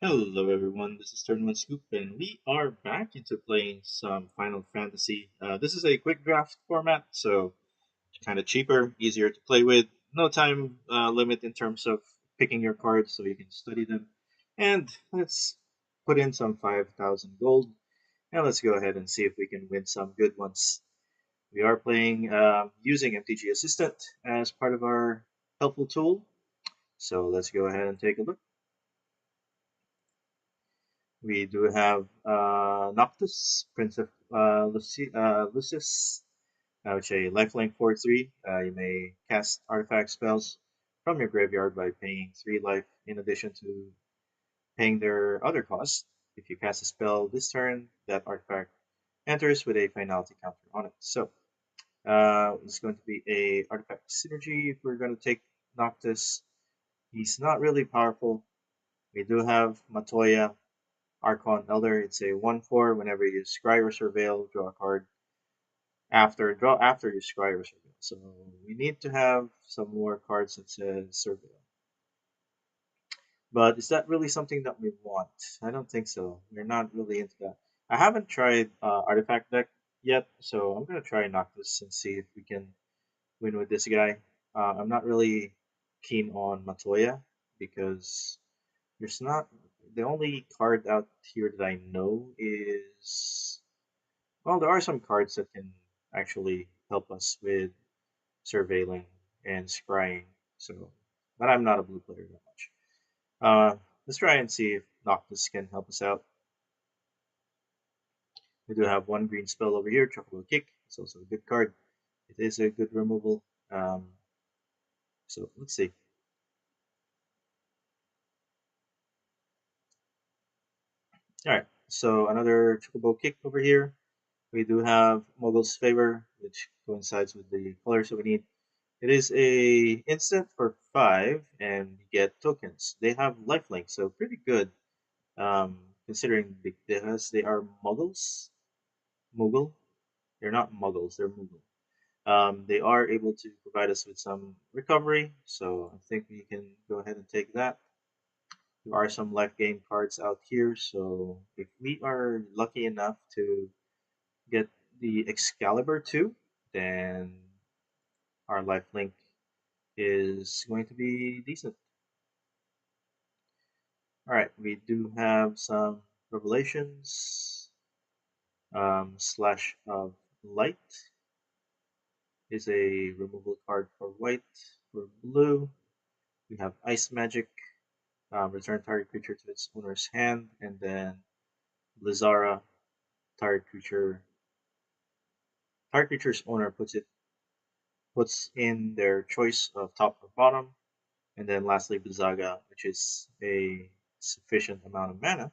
Hello everyone, this is Tournament Scoop, and we are back into playing some Final Fantasy. This is a quick draft format, so kind of cheaper, easier to play with. No time limit in terms of picking your cards, so you can study them. And let's put in some 5,000 gold, and let's go ahead and see if we can win some good ones. We are playing using MTG Assistant as part of our helpful tool, so let's go ahead and take a look. We do have Noctis, Prince of Lucis, which is a lifelink 4/3. You may cast artifact spells from your graveyard by paying 3 life in addition to paying their other cost. If you cast a spell this turn, that artifact enters with a finality counter on it. So it's going to be a artifact synergy. If we're going to take Noctis, he's not really powerful. We do have Matoya, Archon Elder. It's a 1/4. Whenever you scry or surveil, draw a card. After you scry or surveil. So we need to have some more cards that says surveil. But is that really something that we want? I don't think so. We're not really into that. I haven't tried artifact deck yet, so I'm gonna try Noctis and see if we can win with this guy. I'm not really keen on Matoya because there's not the only card out here that I know is well, there are some cards that can actually help us with surveilling and scrying. So, but I'm not a blue player that much. Let's try and see if Noctis can help us out. We do have one green spell over here, Chocolate Kick. It's also a good card. It is a good removal. So let's see. All right. So another Chocobo Kick over here. We do have Moguls Favor, which coincides with the colors that we need. It is a instant for 5, and you get tokens. They have lifelink, so pretty good. Considering because they are Muggles, Moogle. They're not Muggles, they're Moogle. They are able to provide us with some recovery, so I think we can go ahead and take that. There are some life gain cards out here, so if we are lucky enough to get the Excalibur 2, then our life link is going to be decent. All right, we do have some revelations. Slash of Light is a removal card for white. For blue, we have Ice Magic. Return target creature to its owner's hand, and then Blizzara, target creature. Target creature's owner puts in their choice of top or bottom, and then lastly Bizaga, which is a sufficient amount of mana.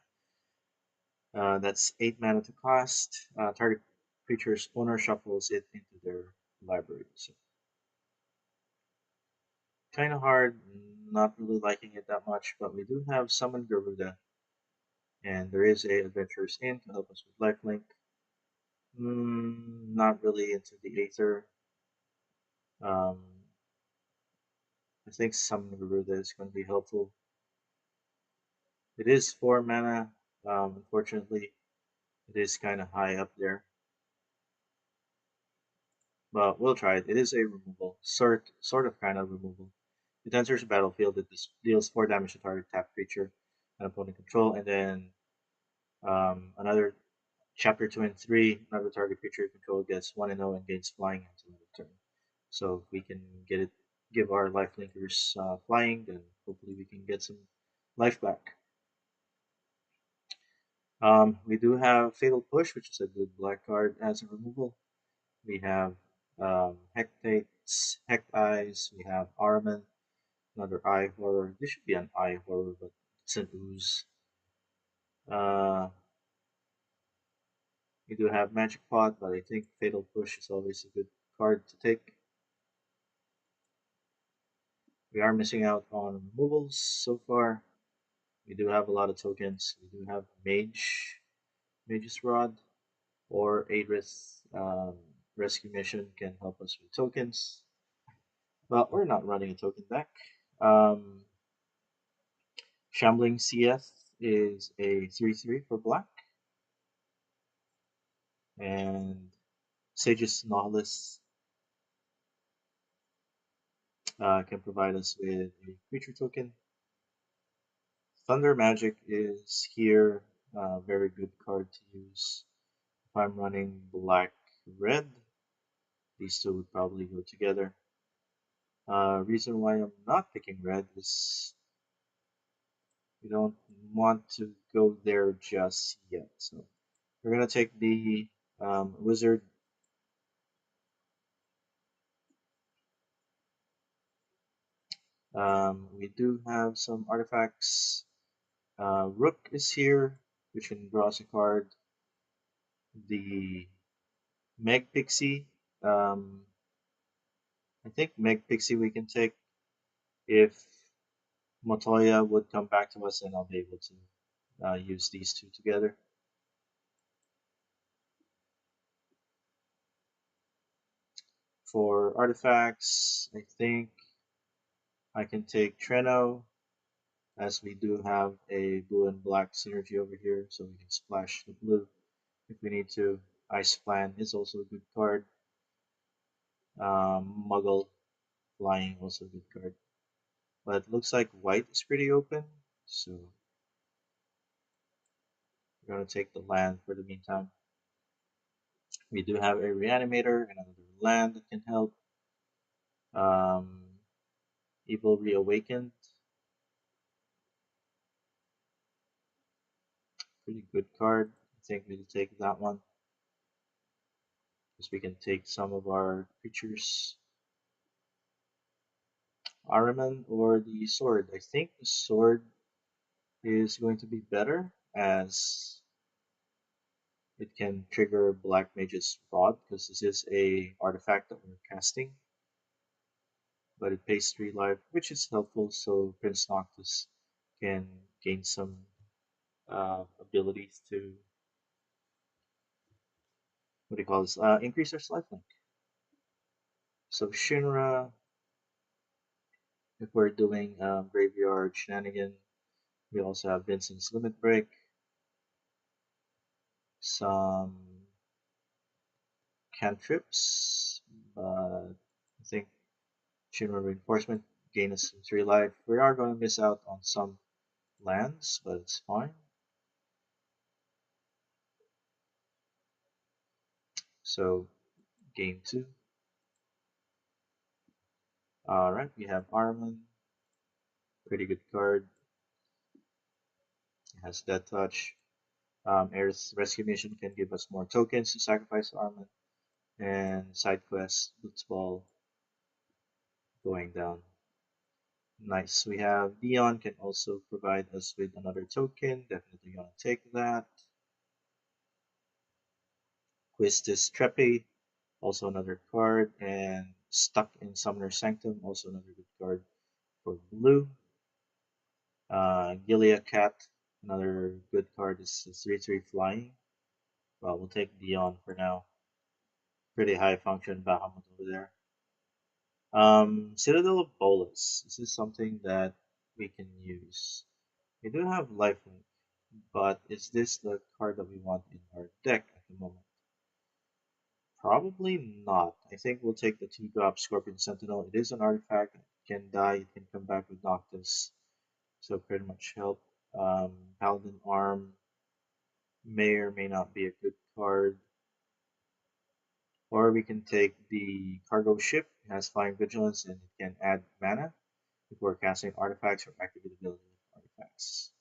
That's 8 mana to cost. Target creature's owner shuffles it into their library. So kind of hard, not really liking it that much, but we do have Summon Garuda, and there is a Adventurer's Inn to help us with lifelink. Not really into the Aether. Um, I think Summon Garuda is going to be helpful. It is 4 mana. Unfortunately, it is kind of high up there, but we'll try it. It is a removal, sort of kind of removal. It enters the battlefield. It deals 4 damage to target tap creature and opponent control, and then another Chapter 2 and 3, another target creature you control gets 1 and 0 and gains flying until end of turn. So if we can give our life linkers flying, then hopefully we can get some life back. We do have Fatal Push, which is a good black card as a removal. We have Hectates, Hect Eyes, we have Araman, another Eye Horror. This should be an Eye Horror, but it's an Ooze. Uh, we do have Magic Pot, but I think Fatal Push is always a good card to take. We are missing out on removals so far. We do have a lot of tokens. We do have Mage's Rod, or Adris Rescue Mission can help us with tokens. But we're not running a token deck. Shambling CF is a 3/3 for black, and Sage's Nautilus can provide us with a creature token. Thunder Magic is here, very good card to use. If I'm running black red, these two would probably go together. Reason why I'm not picking red is we don't want to go there just yet. So we're gonna take the wizard. We do have some artifacts. Rook is here, which can draw us a card. The Meg Pixie. Um, I think Meg Pixie we can take if Motoya would come back to us, and I'll be able to use these two together. For artifacts, I think I can take Treno, as we do have a blue and black synergy over here, so we can splash the blue if we need to. Ice Plan is also a good card. Muggle Flying also a good card. But it looks like white is pretty open, so we're going to take the land for the meantime. We do have a Reanimator and another land that can help. Um, Evil Reawakened, pretty good card. I think we'll take that one because we can take some of our creatures. Ahriman or the sword. I think the sword is going to be better as it can trigger Black Mage's Fraud because this is a artifact that we're casting. But it pays 3 life, which is helpful so Prince Noctis can gain some abilities to, what do you call this, increase our lifelink. So Shinra, if we're doing Graveyard Shenanigan, we also have Vincent's Limit Break, some cantrips, but I think Shinra Reinforcement gain us 3 life. We are going to miss out on some lands, but it's fine. So, game 2. Alright, we have Armin, pretty good card. It has Death Touch. Air's Rescue Mission can give us more tokens to sacrifice Armin. And side quest, Blitzball going down. Nice. We have Dion can also provide us with another token. Definitely gonna take that. Quistis Trepe, also another card. And Stuck in Summoner Sanctum, also another good card for blue. Gilead Cat, another good card, is 3/3 flying. Well, we'll take Dion for now. Pretty high function Bahamut over there. Citadel of Bolas. This is something that we can use. We do have lifelink, but is this the card that we want in our deck at the moment? Probably not. I think we'll take the 2-drop Scorpion Sentinel. It is an artifact. It can die. It can come back with Noctis. So pretty much help. Paladin Arm may or may not be a good card. Or we can take the cargo ship. It has flying vigilance and it can add mana before casting artifacts or activate ability of artifacts.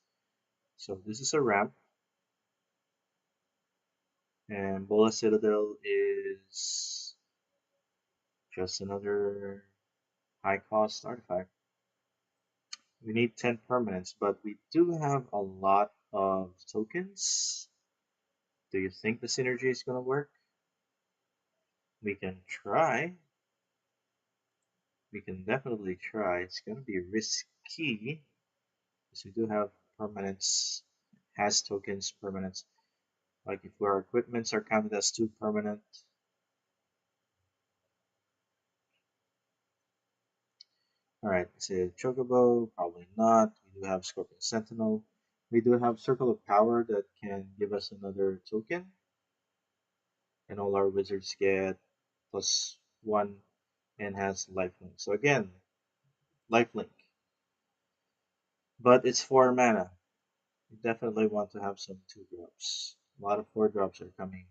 So this is a ramp. And Bola Citadel is just another high cost artifact. We need 10 permanents, but we do have a lot of tokens. Do you think the synergy is going to work? We can try. We can definitely try. It's going to be risky because we do have permanents, has tokens, permanents. Like if our equipments are counted as 2 permanent. Alright, is it Chocobo? Probably not. We do have Scorpion Sentinel. We do have Circle of Power that can give us another token, and all our wizards get +1 and has lifelink. So again, lifelink, but it's 4 mana. You definitely want to have some 2 drops. A lot of 4 drops are coming,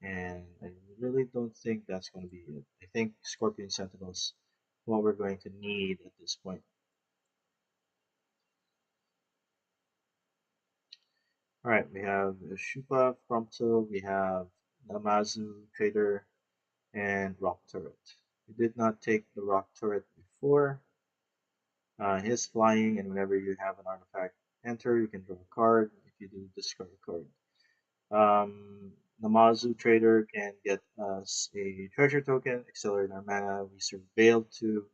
and I really don't think that's going to be it. I think Scorpion Sentinels what we're going to need at this point. Alright, we have Shupa, Prompto, we have Namazu, Trader, and Rock Turret. We did not take the Rock Turret before. His flying, and whenever you have an artifact enter, you can draw a card. If you do, discard a card. Namazu Trader can get us a treasure token, accelerate our mana. We surveil 2,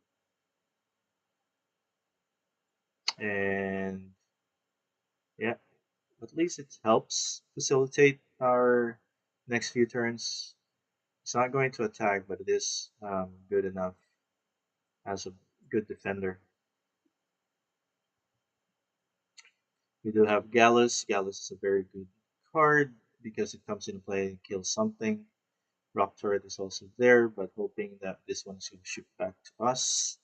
and yeah, at least it helps facilitate our next few turns. It's not going to attack, but it is good enough as a good defender. We do have Gallus. Gallus is a very good card because it comes into play and kills something. Rock Turret is also there, but hoping that this one is going to shoot back to us.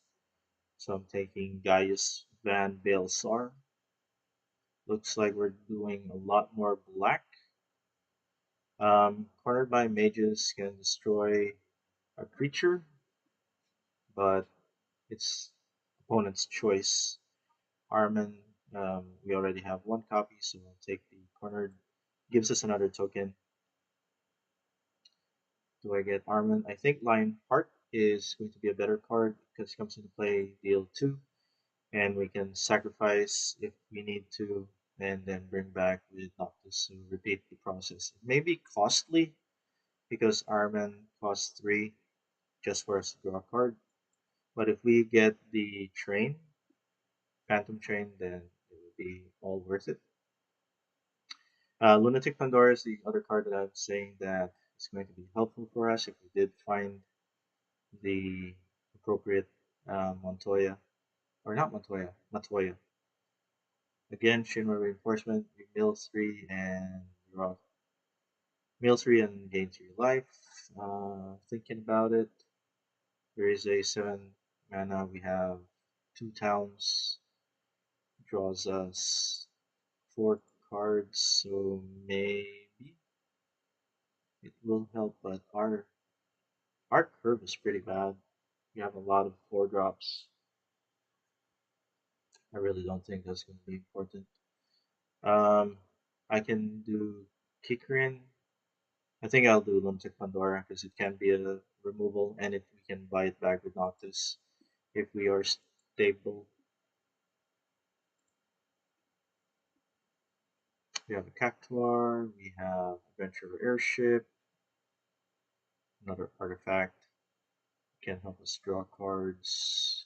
So I'm taking Gaius Van Balesar. Looks like we're doing a lot more black. Cornered by mages can destroy a creature, but it's opponent's choice. Armin, we already have 1 copy, so we'll take the cornered. Gives us another token. Do I get Armin? I think Lionheart is going to be a better card because it comes into play, deal 2, and we can sacrifice if we need to, and then bring back with Noctis to repeat the process. It may be costly because Armin costs 3 just for us to draw a card, but if we get the train, Phantom Train, then it would be all worth it. Lunatic Pandora is the other card that I'm saying that is going to be helpful for us if we did find the appropriate Montoya, or not Montoya, Matoya. Again, Shinra Reinforcement, we mill 3 and draw. Mill 3 and gain 3 life. Thinking about it, there is a 7 mana, we have 2 towns, draws us 4 cards, so maybe it will help, but our curve is pretty bad. We have a lot of 4 drops. I really don't think that's going to be important. Um, I can do Kikarin. I think I'll do Lunatic Pandora because it can be a removal, and if we can buy it back with Noctis if we are stable. We have a Cactuar, we have Adventurer Airship, another artifact can help us draw cards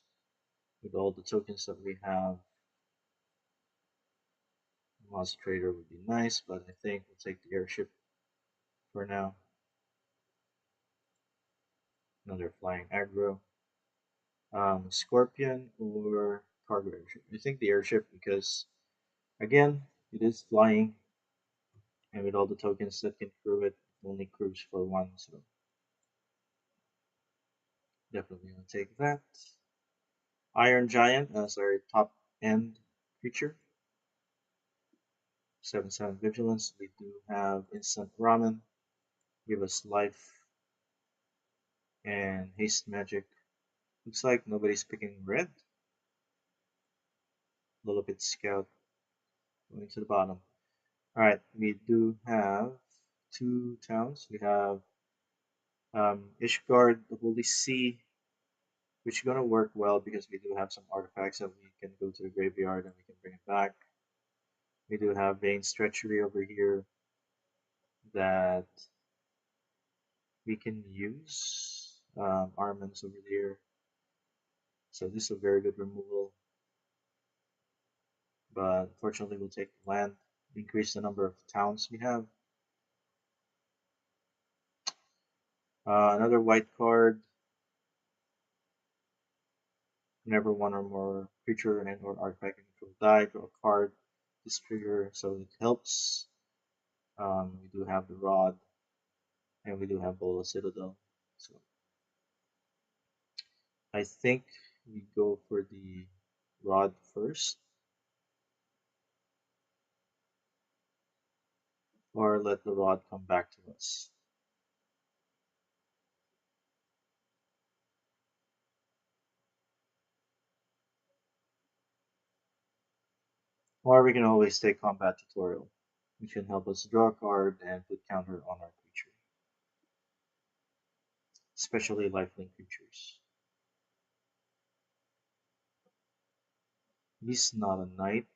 with all the tokens that we have. Monster Trader would be nice, but I think we'll take the airship for now. Another flying aggro. Scorpion or cargo airship. I think the airship because, again, it is flying, and with all the tokens that can crew it, only crews for 1, so definitely gonna take that. Iron Giant as our top end creature. 7/7 Vigilance. We do have Instant Ramen. Give us life and Haste Magic. Looks like nobody's picking red. Little bit Scout going to the bottom. Alright, we do have 2 towns. We have Ishgard, the Holy Sea, which is going to work well because we do have some artifacts that we can go to the graveyard and we can bring it back. We do have Vane's Treachery over here that we can use. Armaments over there. So this is a very good removal. But unfortunately we'll take the land, increase the number of towns we have. Another white card. Whenever 1 or more creature and or artifact control die, draw a card. this trigger, so it helps. We do have the rod, and we do have Bola Citadel. So I think we go for the rod first, or let the rod come back to us. Or we can always take combat tutorial, which can help us draw a card and put counter on our creature, especially lifelink creatures. He's not a knight.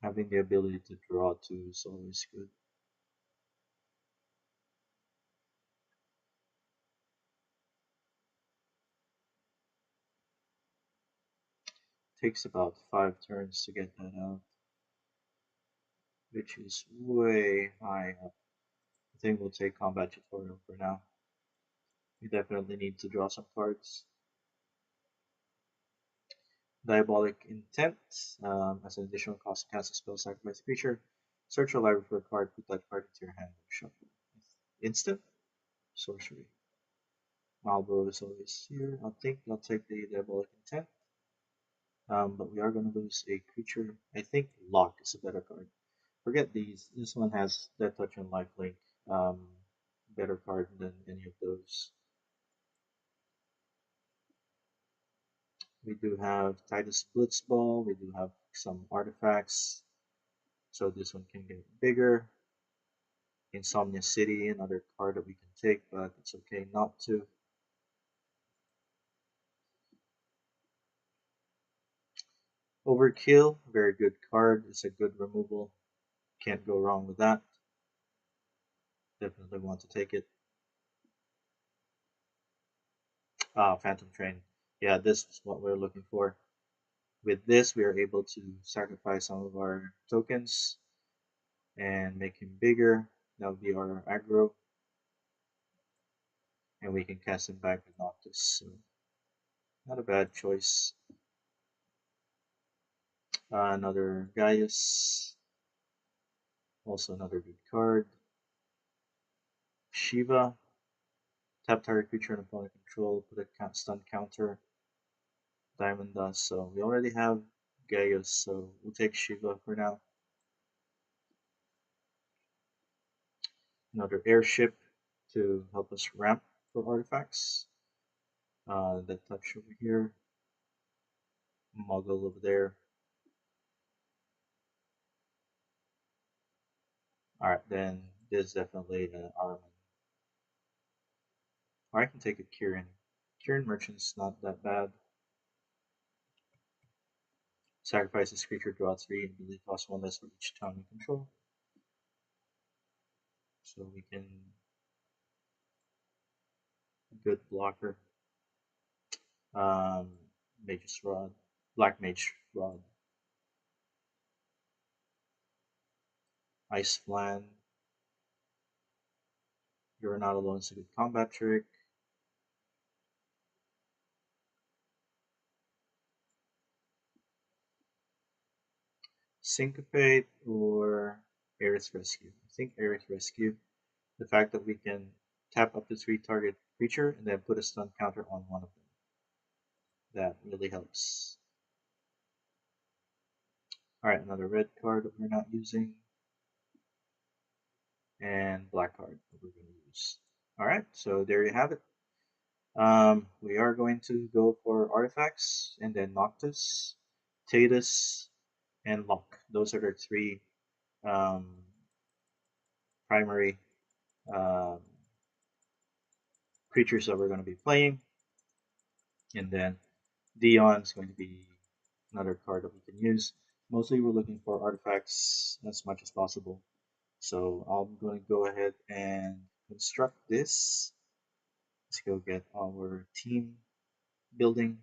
Having the ability to draw too is always good. Takes about 5 turns to get that out, which is way high up. I think we'll take combat tutorial for now. We definitely need to draw some cards. Diabolic Intent. As an additional cost to cast a spell, sacrifice a creature. Search your library for a card, put that card into your hand, and shuffle. Instant sorcery. Marlboro is always here. I think I'll take the Diabolic Intent. But we are going to lose a creature. I think Locke is a better card. Forget these. This one has Death Touch and Lifelink. Um, Better card than any of those. We do have Tidus Blitzball. We do have some artifacts. So this one can get bigger. Insomnia City, another card that we can take, but it's okay not to. Overkill, very good card. It's a good removal. Can't go wrong with that. Definitely want to take it. Phantom Train. Yeah, this is what we're looking for. With this, we are able to sacrifice some of our tokens and make him bigger. That would be our aggro. And we can cast him back with Noctis. So, not a bad choice. Another Gaius. Also another good card. Shiva. Tap target creature and opponent control. Put a stun counter. Diamond Dust. So we already have Gaius. So we'll take Shiva for now. Another airship to help us ramp for artifacts. That touch over here. Muggle over there. Alright, then this is definitely Armin. Or I can take a Kieran. Kieran Merchant's not that bad. Sacrifice this creature, draw 3, and delete cost 1 less for each town you control. So we can. Good blocker. Um, Mage's Rod. Black Mage Rod. Ice Flan. You're not alone, it's a good combat trick. Syncopate or Aerith Rescue. I think Aerith Rescue. The fact that we can tap up to 3 target creature and then put a stun counter on one of them. That really helps. Alright, another red card that we're not using. And black card that we're going to use. Alright, so there you have it. We are going to go for artifacts and then Noctis, Tidus, and Locke. Those are the 3 um, primary um, creatures that we're going to be playing. And then Dion is going to be another card that we can use. Mostly we're looking for artifacts as much as possible. So I'm going to go ahead and construct this. Let's go get our team building.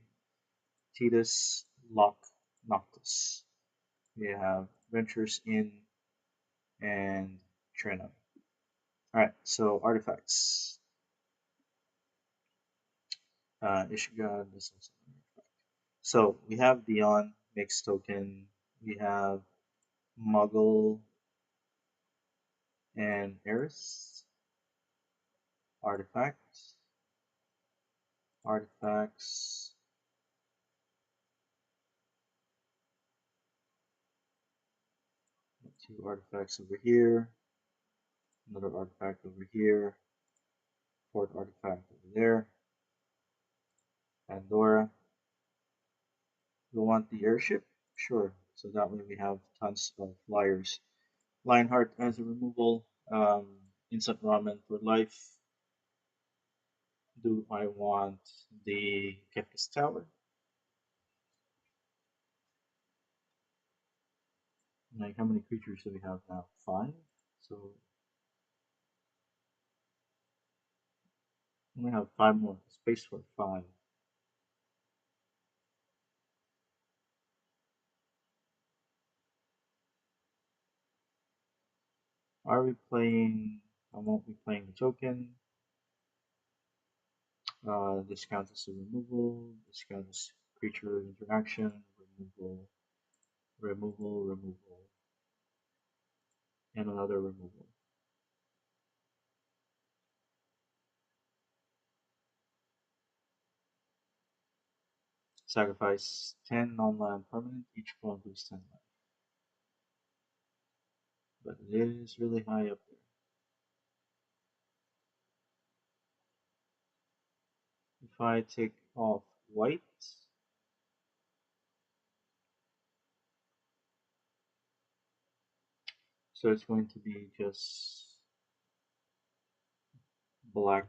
Tidus, Locke, Noctis. We have Ventures in and Trina. Alright, so artifacts. Ishigan is also an artifact. So we have Dion, mixed token. We have Muggle and Eris, artifacts. Artifacts. Two artifacts over here. Another artifact over here. Fourth artifact over there. Pandora. We want the airship? Sure. So that way we have tons of flyers. Lionheart as a removal. Instant ramen for life. Do I want the Kefka's Tower? Like, how many creatures do we have now? 5? So we only have 5 more. Space for 5. Are we playing? I won't be playing the token. This counts as a removal. This counts as creature interaction. Removal, removal, removal, and another removal. Sacrifice 10 non-land permanent. Each opponent loses 10 life. But it is really high up there. If I take off white, so it's going to be just black.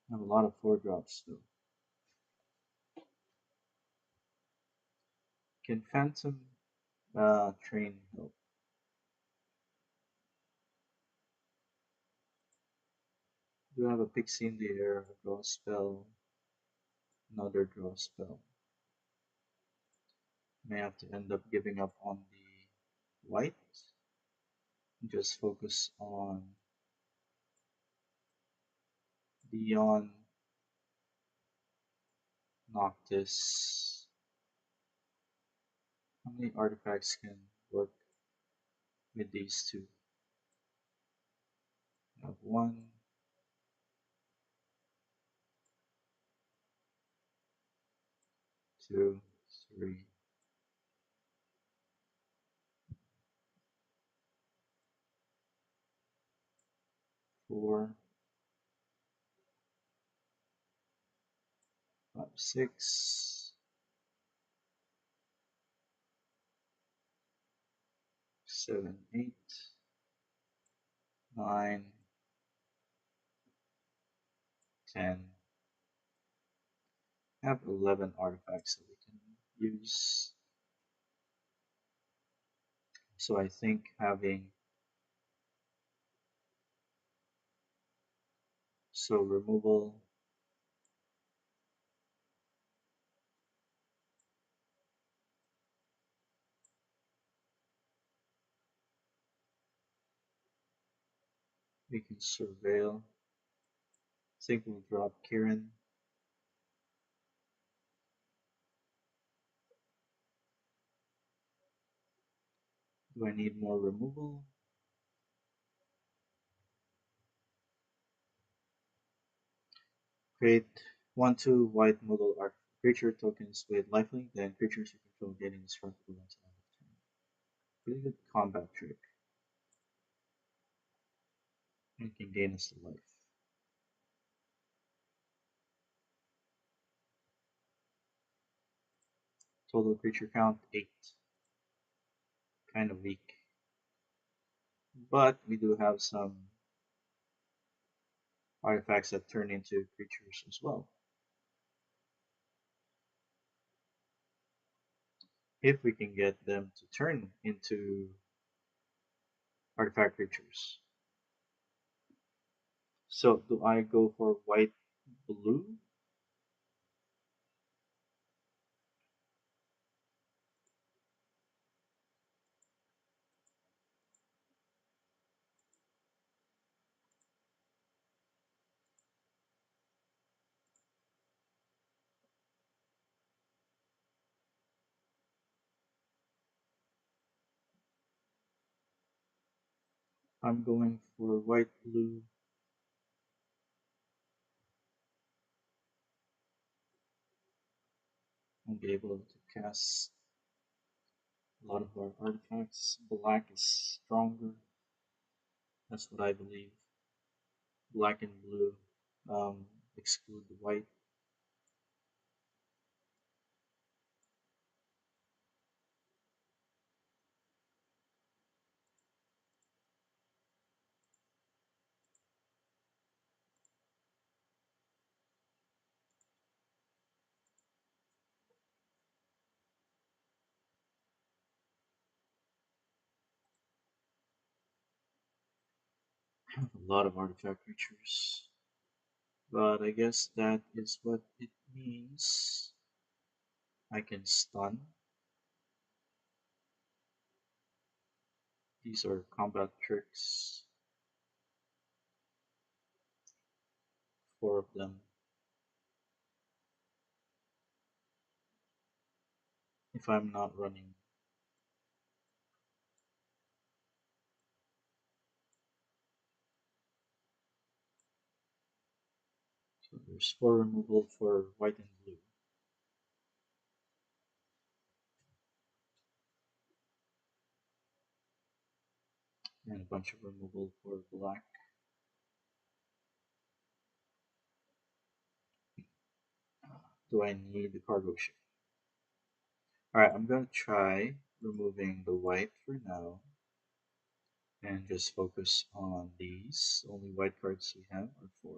I have a lot of 4-drops though. Can Phantom Train help? Do have a Pixie in the air, a draw spell, another draw spell. May have to end up giving up on the white. Just focus on Dion, Noctis. How many artifacts can work with these two? I have 1, 2, 3, 4, 5, 6, 7, 8, 9, 10. I have 11 artifacts that we can use. So I think having removal, we can surveil. I think we'll drop Kieran. Do I need more removal? Create 1/2 white model art creature tokens with lifelink, then creatures you control gain indestructible until end of turn. Pretty good combat trick. And can gain us the life. Total creature count 8. Kind of weak. But we do have some artifacts that turn into creatures as well. If we can get them to turn into artifact creatures. So do I go for white blue? I'm going for white blue. I'll be able to cast a lot of our artifacts. Black is stronger. That's what I believe. Black and blue exclude the white. I have a lot of artifact creatures. But I guess that is what it means. I can stun. These are combat tricks. 4 of them. If I'm not running. So there's 4 removal for white and blue. And a bunch of removal for black. Do I need the cargo ship? Alright, I'm gonna try removing the white for now. And just focus on these. Only white cards we have are 4.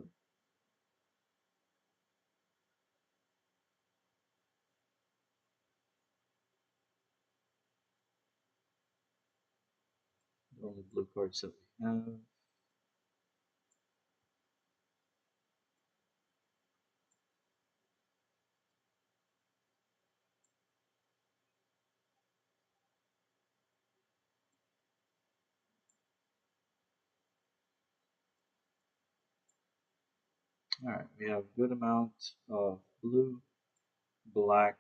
The only blue cards that we have. Alright, we have a good amount of blue, black,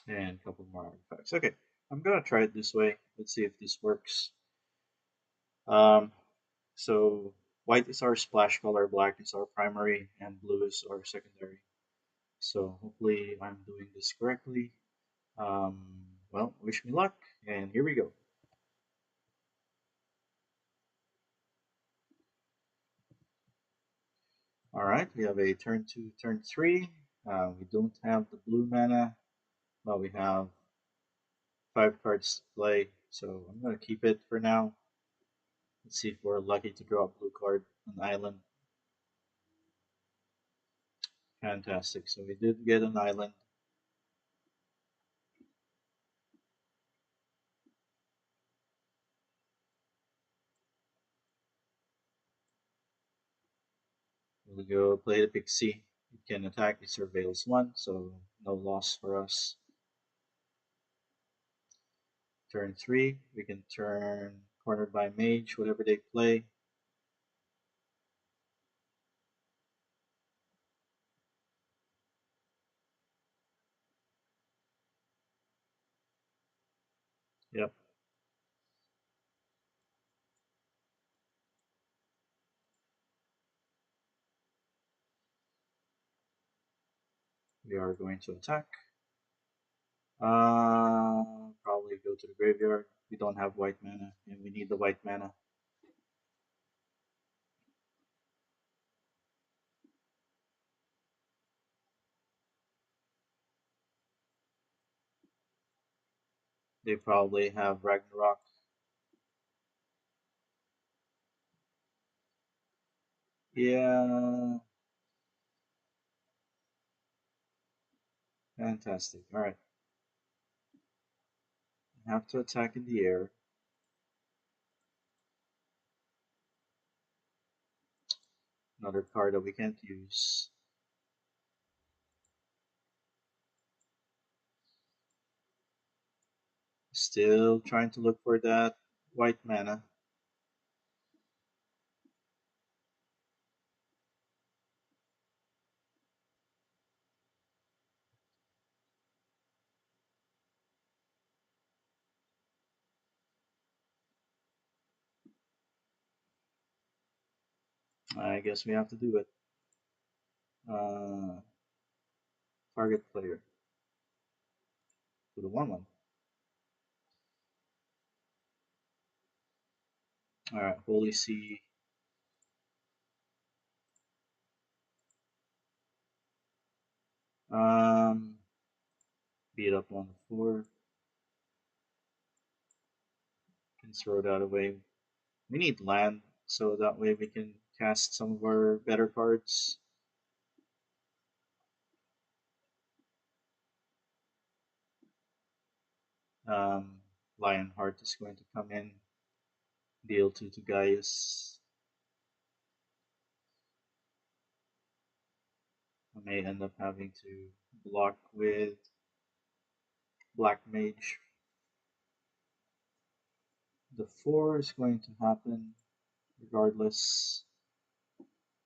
and a couple more artifacts. Okay, I'm gonna try it this way. Let's see if this works. Um, so white is our splash color, black is our primary, and blue is our secondary. So hopefully I'm doing this correctly. Um, well, wish me luck, and here we go. All right, we have a turn 2, turn 3. We don't have the blue mana, but we have 5 cards to play, so I'm gonna keep it for now. Let's see if we're lucky to draw a blue card on the island. Fantastic. So we did get an island. We'll go play the Pixie. It can attack, it surveils 1, so no loss for us. Turn 3, we can turn cornered by Mage, whatever they play. Yep. We are going to attack. Probably go to the graveyard. We don't have white mana, and we need the white mana. They probably have Ragnarok. Yeah, fantastic. Alright, have to attack in the air. Another card that we can't use. Still trying to look for that white mana. I guess we have to do it. Target player to the 1/1. All right, Holy Sea. Um, beat up on the 4. Can throw that away. We need land, so that way we can cast some of our better cards. Um, Lionheart is going to come in, deal 2 to Gaius. I may end up having to block with Black Mage. The 4 is going to happen regardless,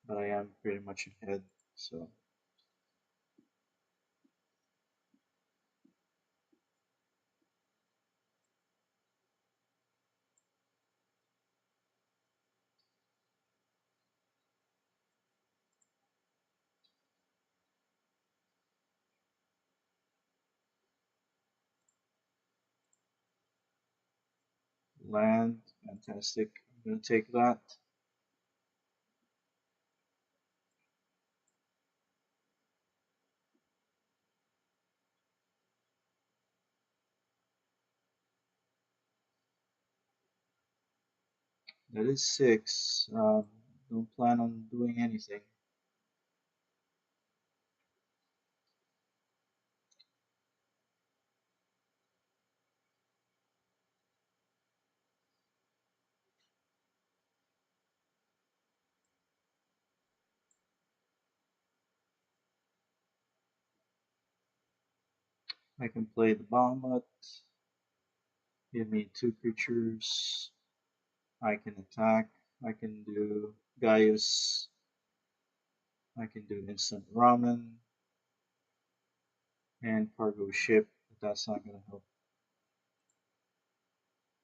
but I am pretty much ahead, so land, fantastic. I'm going to take that. That is 6. Don't plan on doing anything. I can play the Bahamut, give me 2 creatures. I can attack. I can do Gaius. I can do instant ramen and cargo ship, but that's not going to help.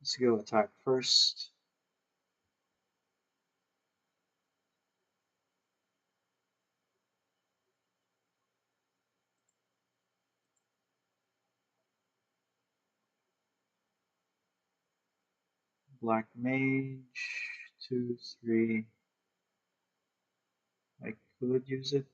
Let's go attack first. Black Mage, 2, 3. I could use it.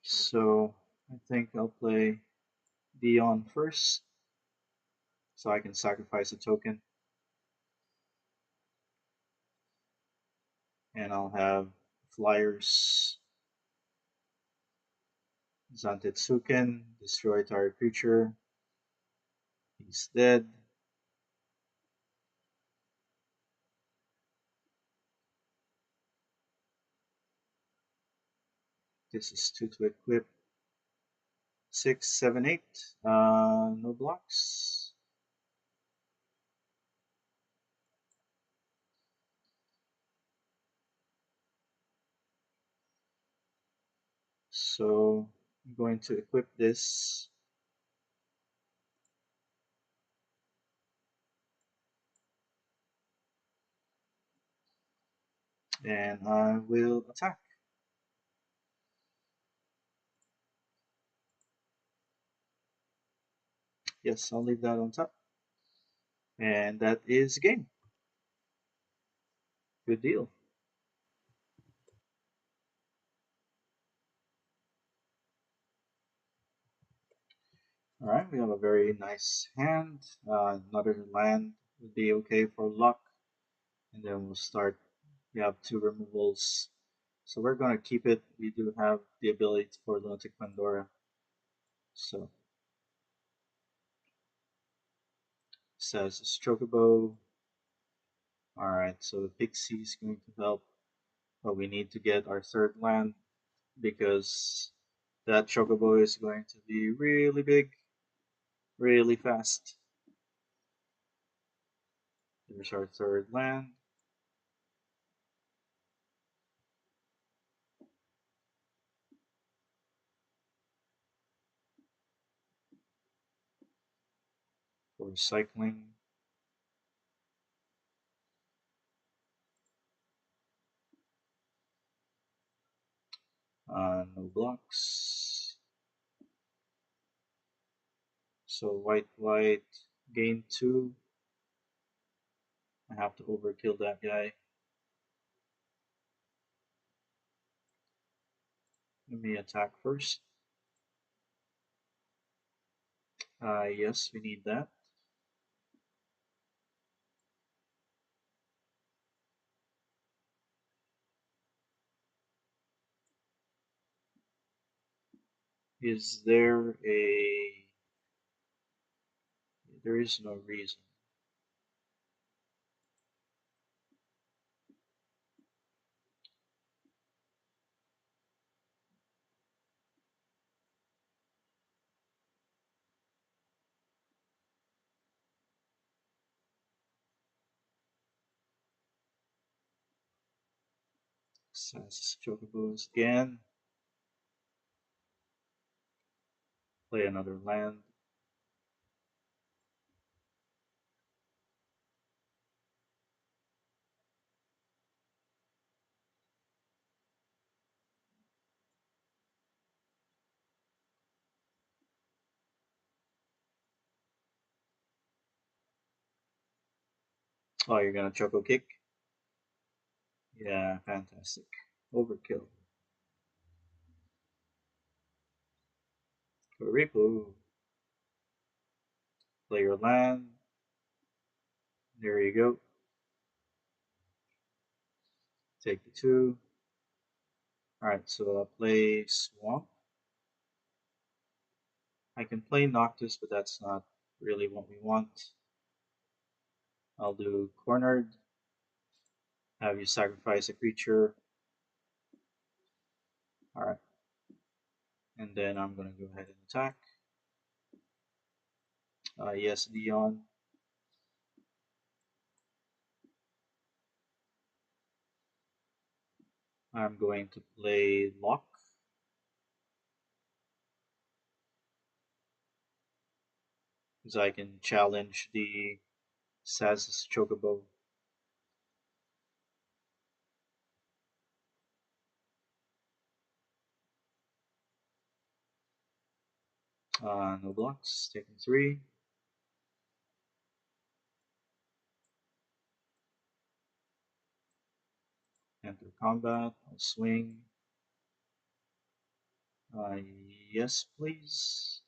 So I think I'll play Dion first, so I can sacrifice a token, and I'll have flyers. Zantetsuken, destroy target creature. He's dead. This is 2 to equip. 6, 7, 8. No blocks. So I'm going to equip this. And I will attack. Yes, I'll leave that on top. And that is game. Good deal. Alright, we have a very nice hand. Another land would be okay for Locke. And then we'll start. We have 2 removals. So we're going to keep it. We do have the ability for Lunatic Pandora. So, says Chocobo. Alright, so the Pixie is going to help. But we need to get our 3rd land because that Chocobo is going to be really big, really fast. There's our third land. For recycling. No blocks. So white gain 2. I have to overkill that guy. Let me attack first. Yes, we need that. Is there a... There is no reason. Says Chocobos again. Play another land. Oh, you're gonna Choco Kick? Yeah, fantastic. Overkill. Karipo. Play your land. There you go. Take the 2. Alright, so I'll play Swamp. I can play Noctis, but that's not really what we want. I'll do Cornered. Have you sacrifice a creature. Alright. And then I'm gonna go ahead and attack. Yes, Dion. I'm going to play Locke. Because I can challenge the Saz's Chocobo. No blocks, taking 3. Enter combat, I'll swing. Uh, yes, please.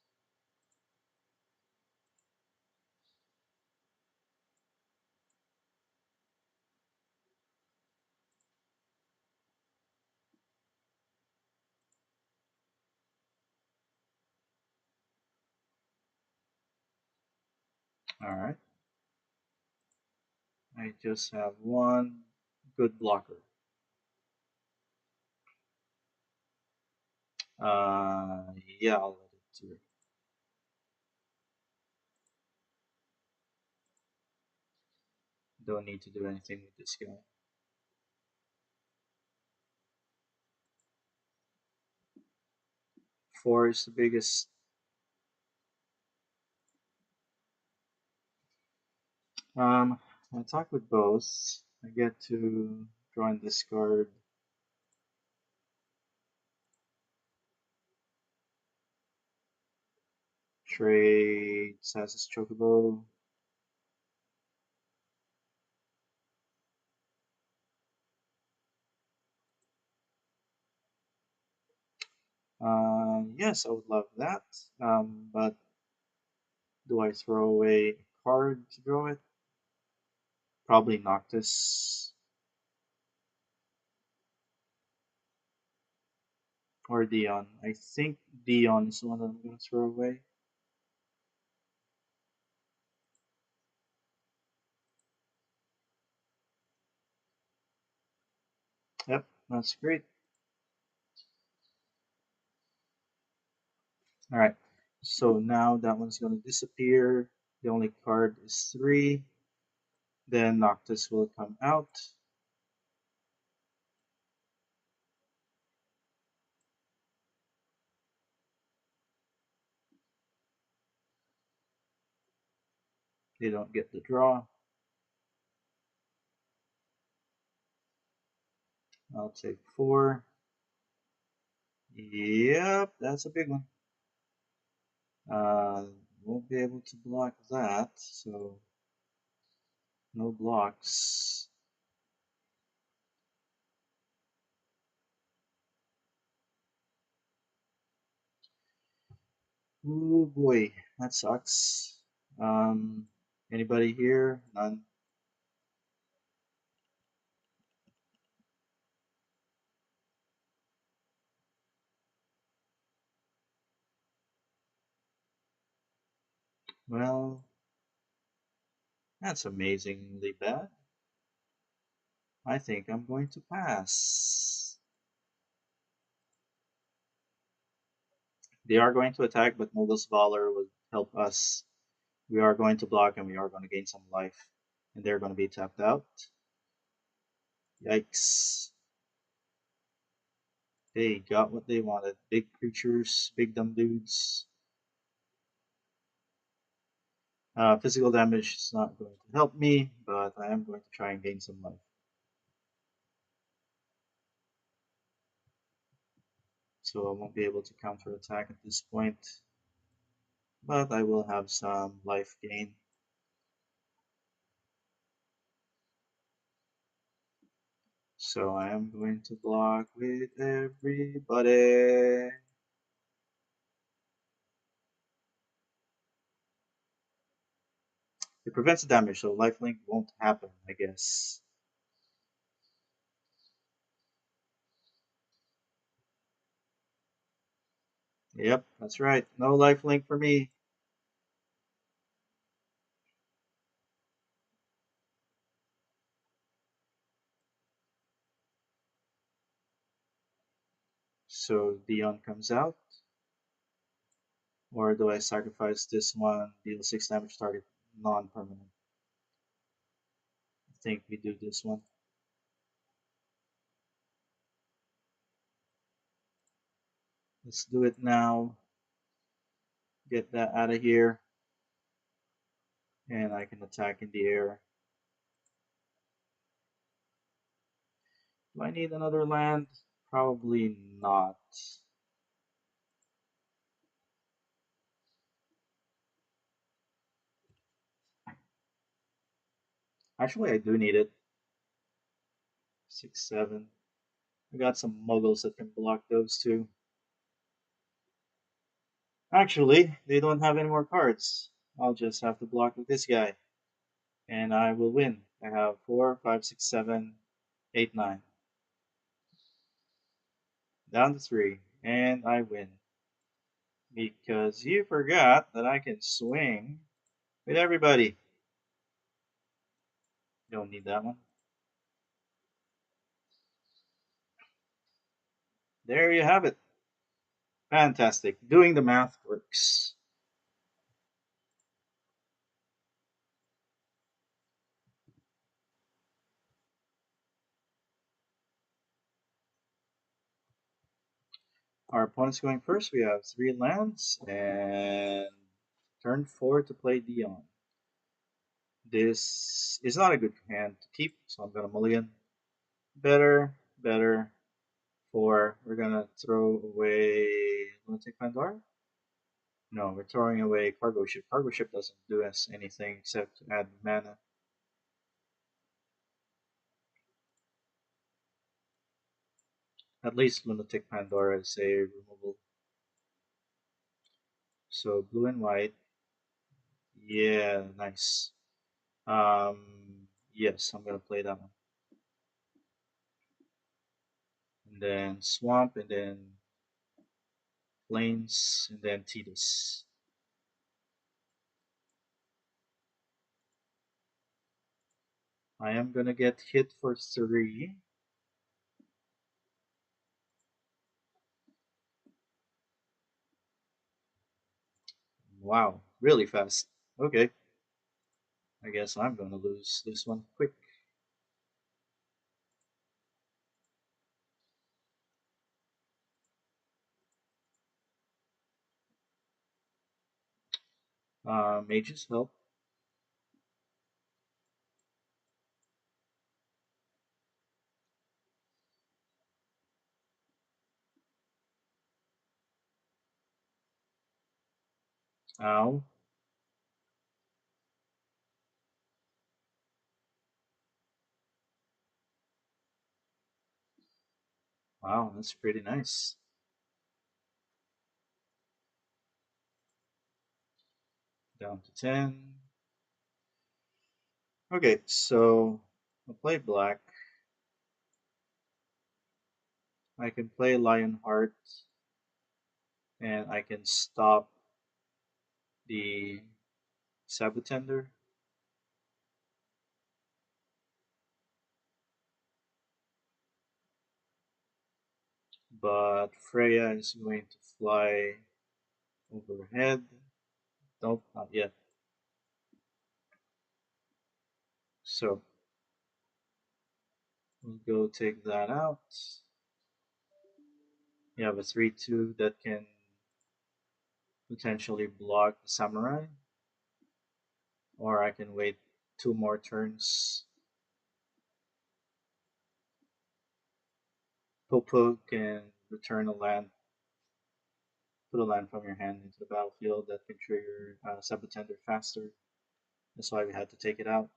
Alright. I just have one good blocker. Yeah, I'll let it through. Don't need to do anything with this guy. 4 is the biggest. I attack with both. I get to draw and discard. Trade Saz's Chocobo. Yes, I would love that. But do I throw away a card to draw it? Probably Noctis or Dion. I think Dion is the one that I'm going to throw away. Yep, that's great. Alright, so now that one's going to disappear. The only card is 3. Then Noctis will come out. They don't get the draw. I'll take 4. Yep, that's a big one. Uh, won't be able to block that, so no blocks. Oh boy, that sucks. Um, Anybody here? None. Well, that's amazingly bad. I think I'm going to pass. They are going to attack, but Mogul's Valor will help us. We are going to block and we are going to gain some life. And they're going to be tapped out. Yikes. They got what they wanted. Big creatures, big dumb dudes. Physical damage is not going to help me, but I am going to try and gain some life. So I won't be able to counter attack at this point, but I will have some life gain. So I am going to block with everybody. It prevents the damage, so lifelink won't happen, I guess. Yep, that's right. No lifelink for me. So Dion comes out. Or do I sacrifice this one, deal 6 damage target non-permanent? I think we do this one. Let's do it now. Get that out of here. And I can attack in the air. Do I need another land? Probably not. Actually, I do need it. 6, 7. I got some muggles that can block those two. Actually, they don't have any more cards. I'll just have to block with this guy. And I will win. I have 4, 5, 6, 7, 8, 9. Down to 3. And I win. Because you forgot that I can swing with everybody. Don't need that one. There you have it. Fantastic. Doing the math works. Our opponent's going first. We have 3 lands and turn 4 to play Dion. This is not a good hand to keep, so I'm gonna mulligan. Better, better. 4. We're gonna throw away Lunatic Pandora. No, we're throwing away Cargo Ship. Cargo Ship doesn't do us anything except to add mana. At least Lunatic Pandora is a removal. So blue and white. Yeah, nice. Yes, I'm gonna play that one. And then Swamp, and then Plains, and then Tidus. I am gonna get hit for 3. Wow, really fast. Okay. I guess I'm going to lose this one quick. Mages help. Ow. Wow, that's pretty nice. Down to 10. Okay, so I'll play black. I can play Lionheart, and I can stop the Sabotender. But Freya is going to fly overhead. Nope, not yet. So we'll go take that out. You have a 3/2 that can potentially block the Samurai, or I can wait 2 more turns. Popo can return a land, put a land from your hand into the battlefield that can trigger Sabotender faster. That's why we had to take it out.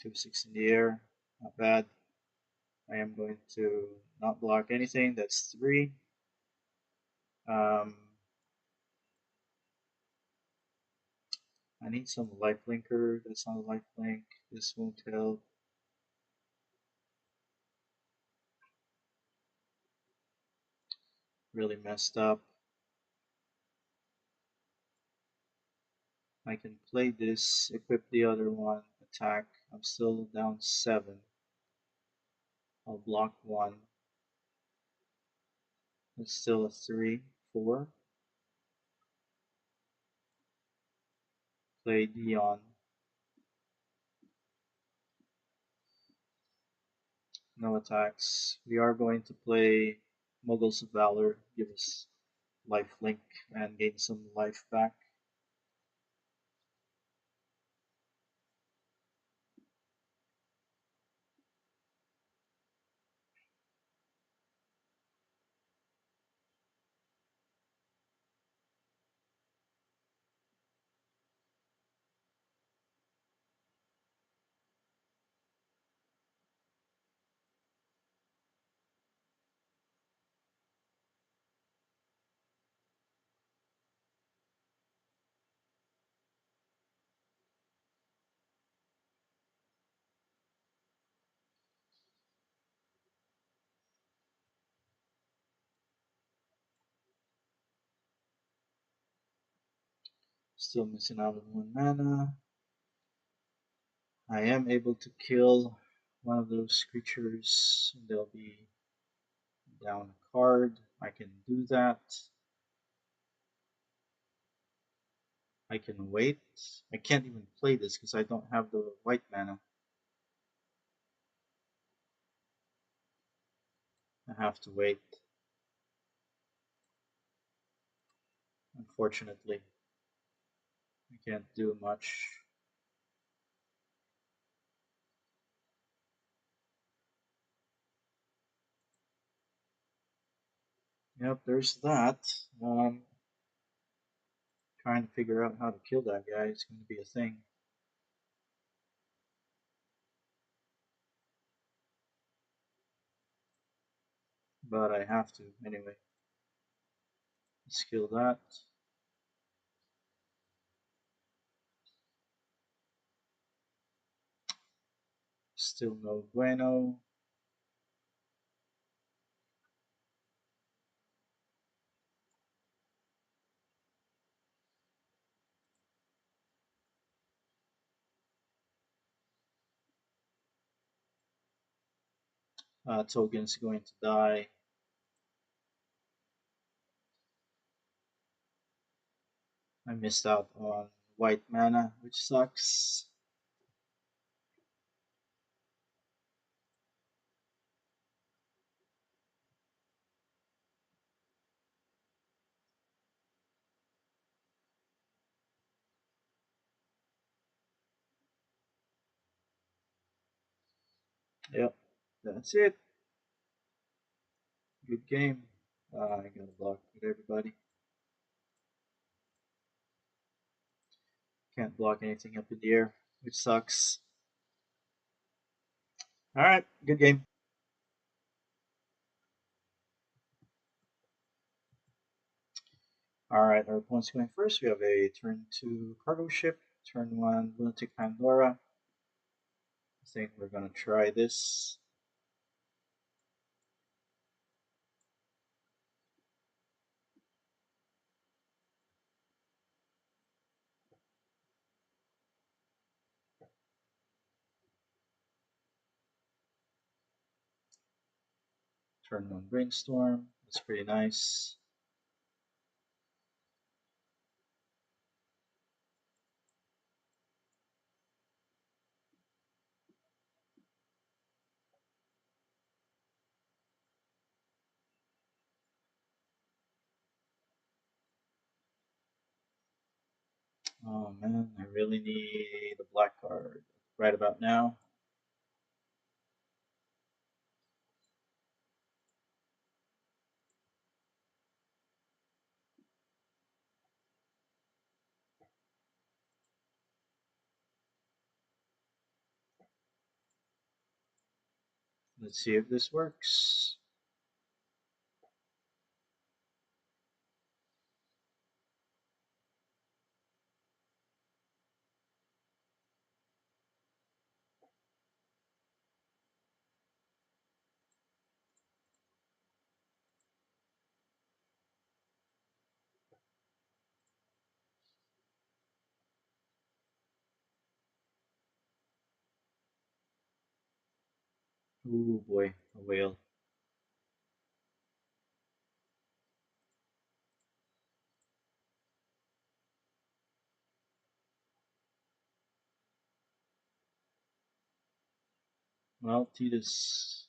2/6 in the air, not bad. I am going to not block anything. That's 3. Um, I need some life linker. That's not a life link. This won't help. Really messed up. I can play this, equip the other one, attack. I'm still down 7. I'll block 1. It's still a 3, 4. Play Dion. No attacks. We are going to play Muggles of Valor. Give us life link and gain some life back. Still missing out on 1 mana. I am able to kill one of those creatures, and they'll be down a card. I can do that. I can wait. I can't even play this because I don't have the white mana. I have to wait. Unfortunately, I can't do much. Yep, there's that. Trying to figure out how to kill that guy is going to be a thing. But I have to anyway. Let's kill that. Still no bueno. Token's going to die. I missed out on white mana, which sucks. Yep, that's it. Good game. I got a block with everybody. Can't block anything up in the air, which sucks. All right, good game. All right, our opponent's going first. We have a turn 2 cargo ship, turn 1 lunatic Pandora. I think we're gonna try this. Turn 1 brainstorm. That's pretty nice. Oh man, I really need a black card right about now. Let's see if this works. Ooh boy, a whale. Well, Tidus.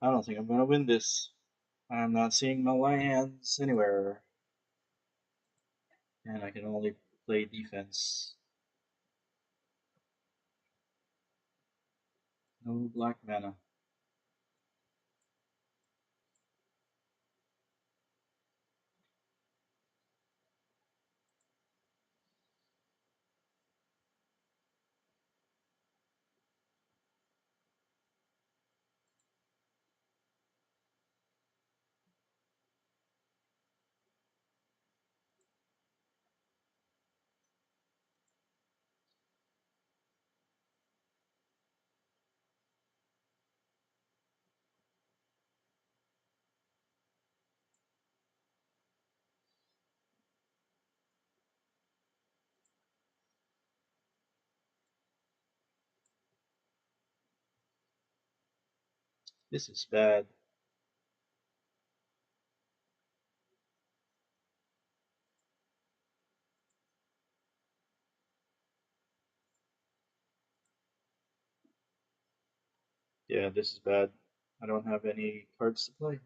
I don't think I'm gonna win this. I'm not seeing my lands anywhere, and I can only play defense. No black mana. This is bad. Yeah, this is bad. I don't have any cards to play.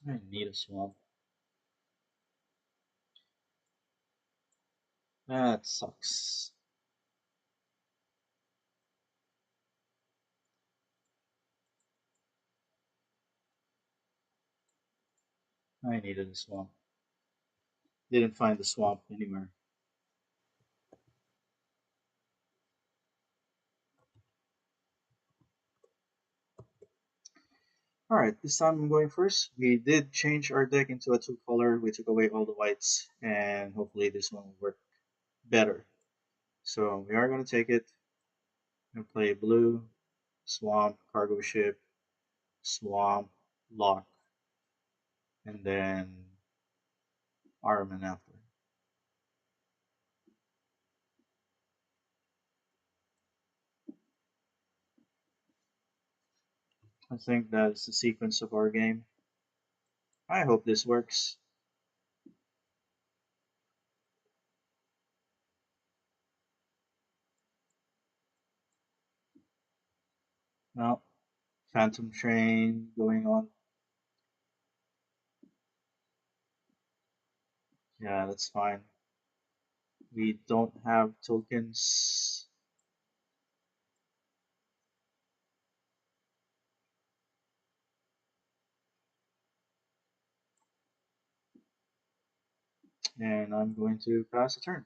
I need a swamp. That sucks. I needed a swamp. Didn't find the swamp anywhere. Alright, this time I'm going first. We did change our deck into a two color. We took away all the whites, and hopefully this one will work better. So we are going to take it and play blue, swamp, cargo ship, swamp, lock, and then Armin after. I think that's the sequence of our game. I hope this works. No, Phantom Train going on. Yeah, that's fine. We don't have tokens. And I'm going to pass a turn.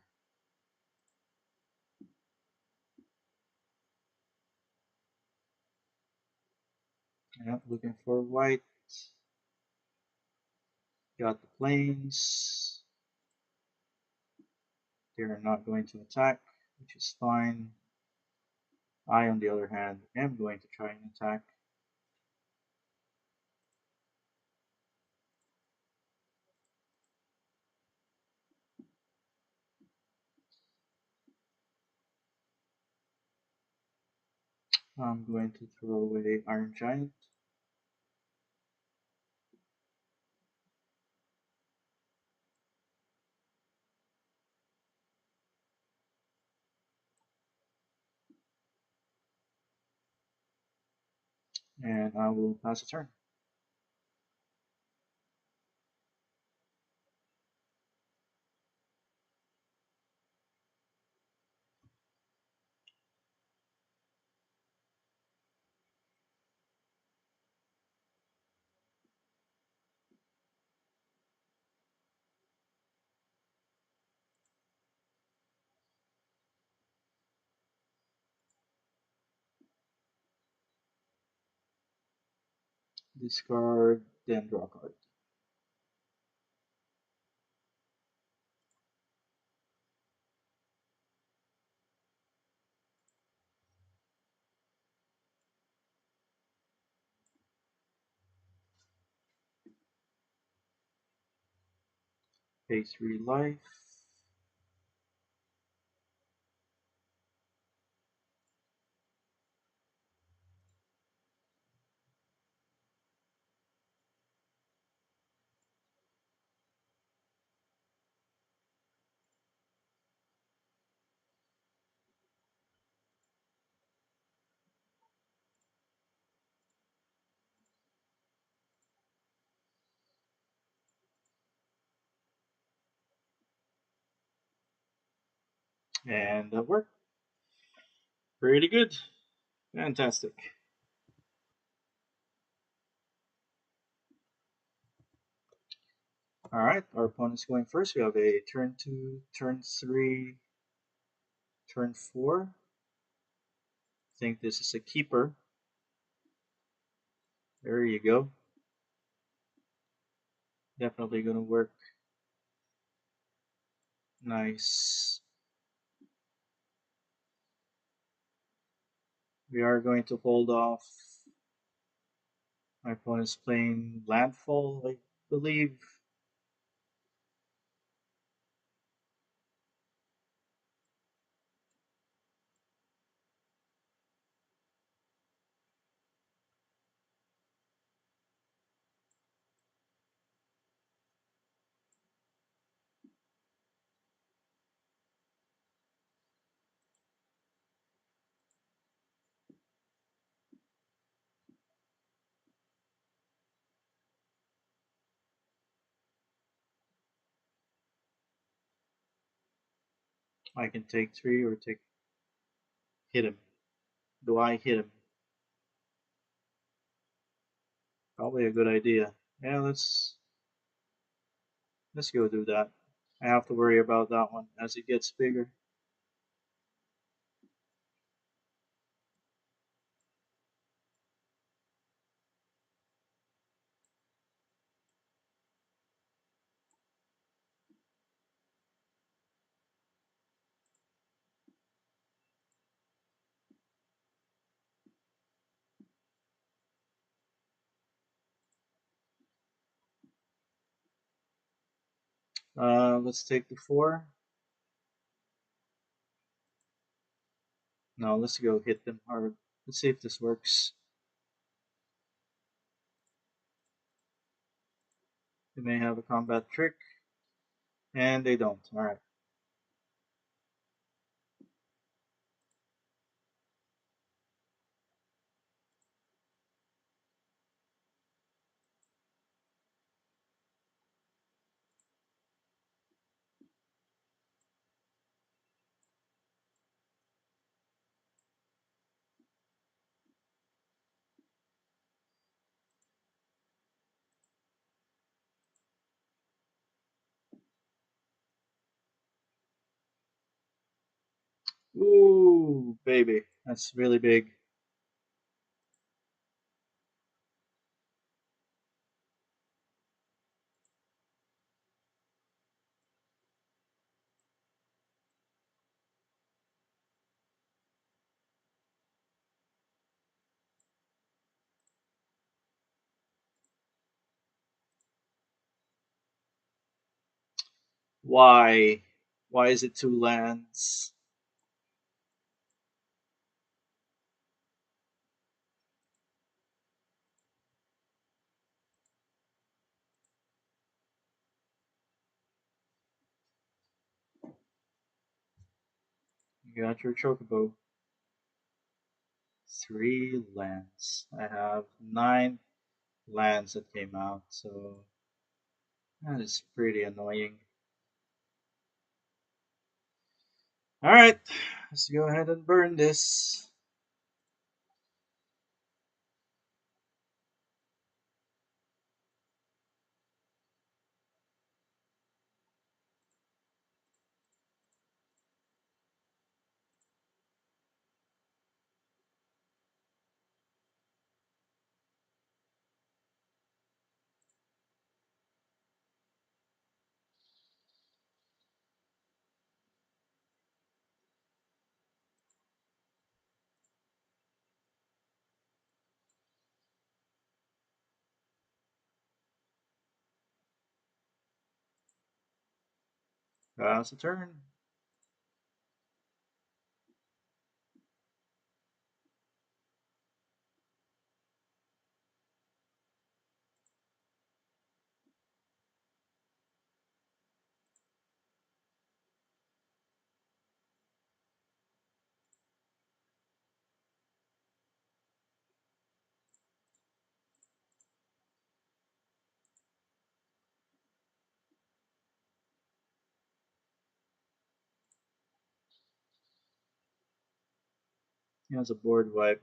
Yeah, looking for white. Got the planes. They're not going to attack, which is fine. I, on the other hand, am going to try and attack. I'm going to throw away Iron Giant. And I will pass a turn. Discard, then draw a card. Pay 3 life. And that worked. Pretty good. Fantastic. Alright, our opponent's going first. We have a turn 2, turn 3, turn 4. I think this is a keeper. There you go. Definitely gonna work. Nice. We are going to hold off. My opponent's playing Landfall, I believe. I can take three or take hit him. Do I hit him? Probably a good idea. Yeah, let's go do that. I have to worry about that one as it gets bigger. Let's take the four. No, let's go hit them hard. Let's see if this works. They may have a combat trick, and they don't. Alright. Ooh, baby. That's really big. Why? Why is it two lands? You got your chocobo. Three lands. I have nine lands that came out, so that is pretty annoying. Alright, let's go ahead and burn this. That's a turn. He has a board wipe.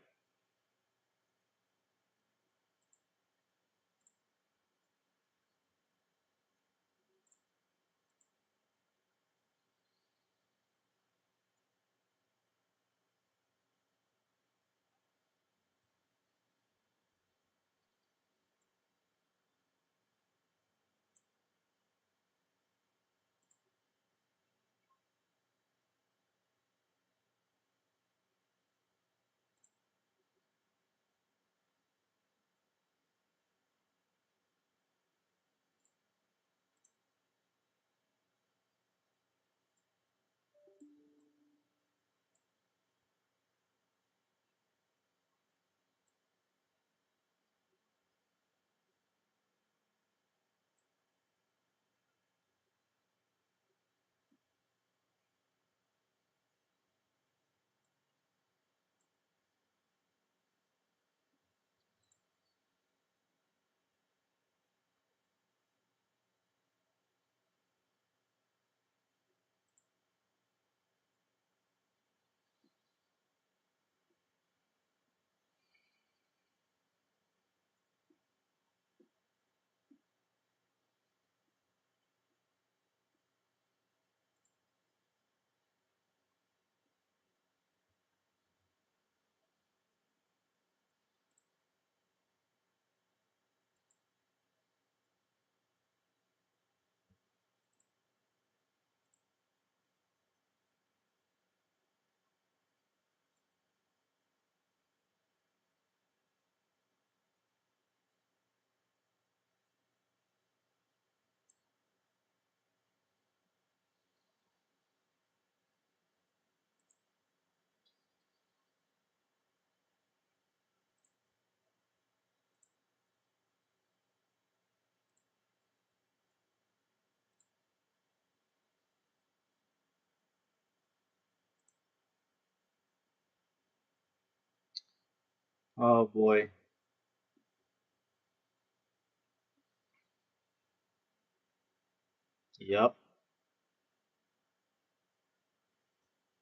Oh boy. Yup.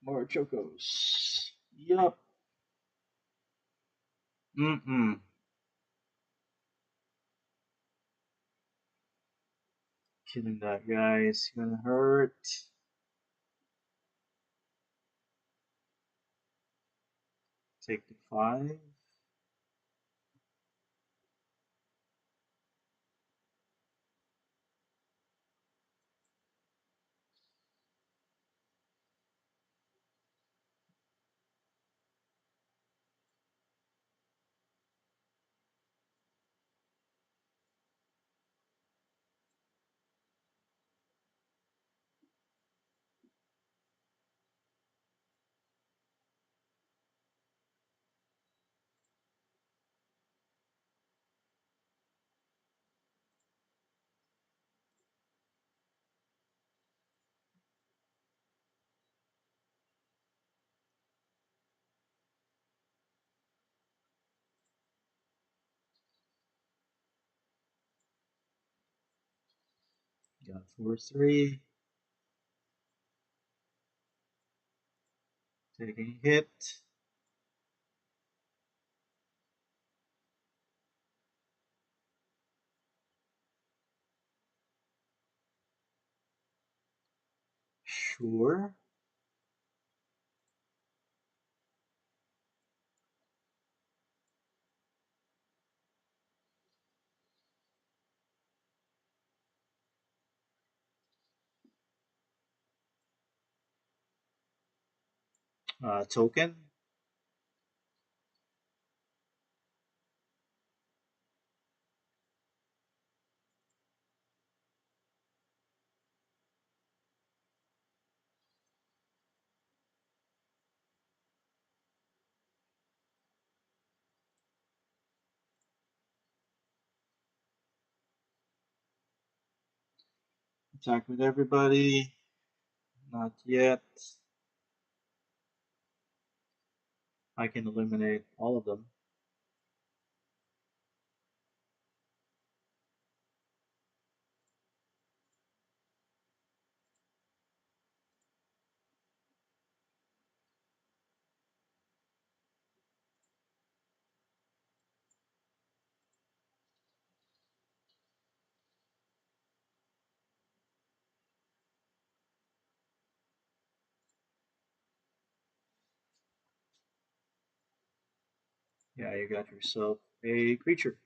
More chocos. Yup. Mm-mm. Killing that guy is gonna hurt. Take the 5. Got 4-3. Taking hit. Sure. Token. Attack with everybody. Not yet. I can eliminate all of them. Yeah, you got yourself a creature.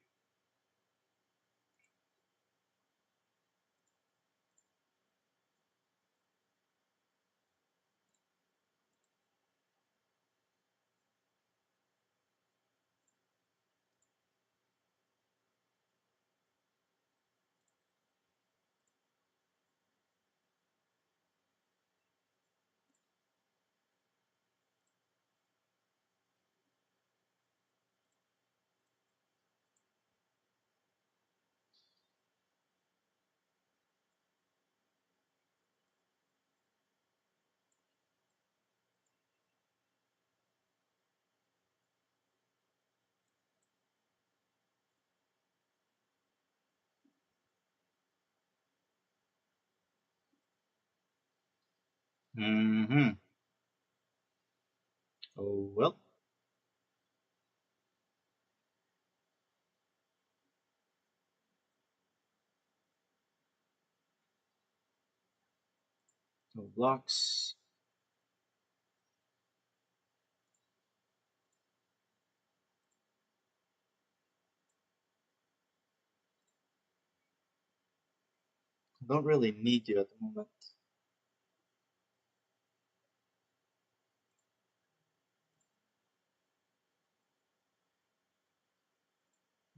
Mm-hmm. Oh well. No blocks. Don't really need you at the moment.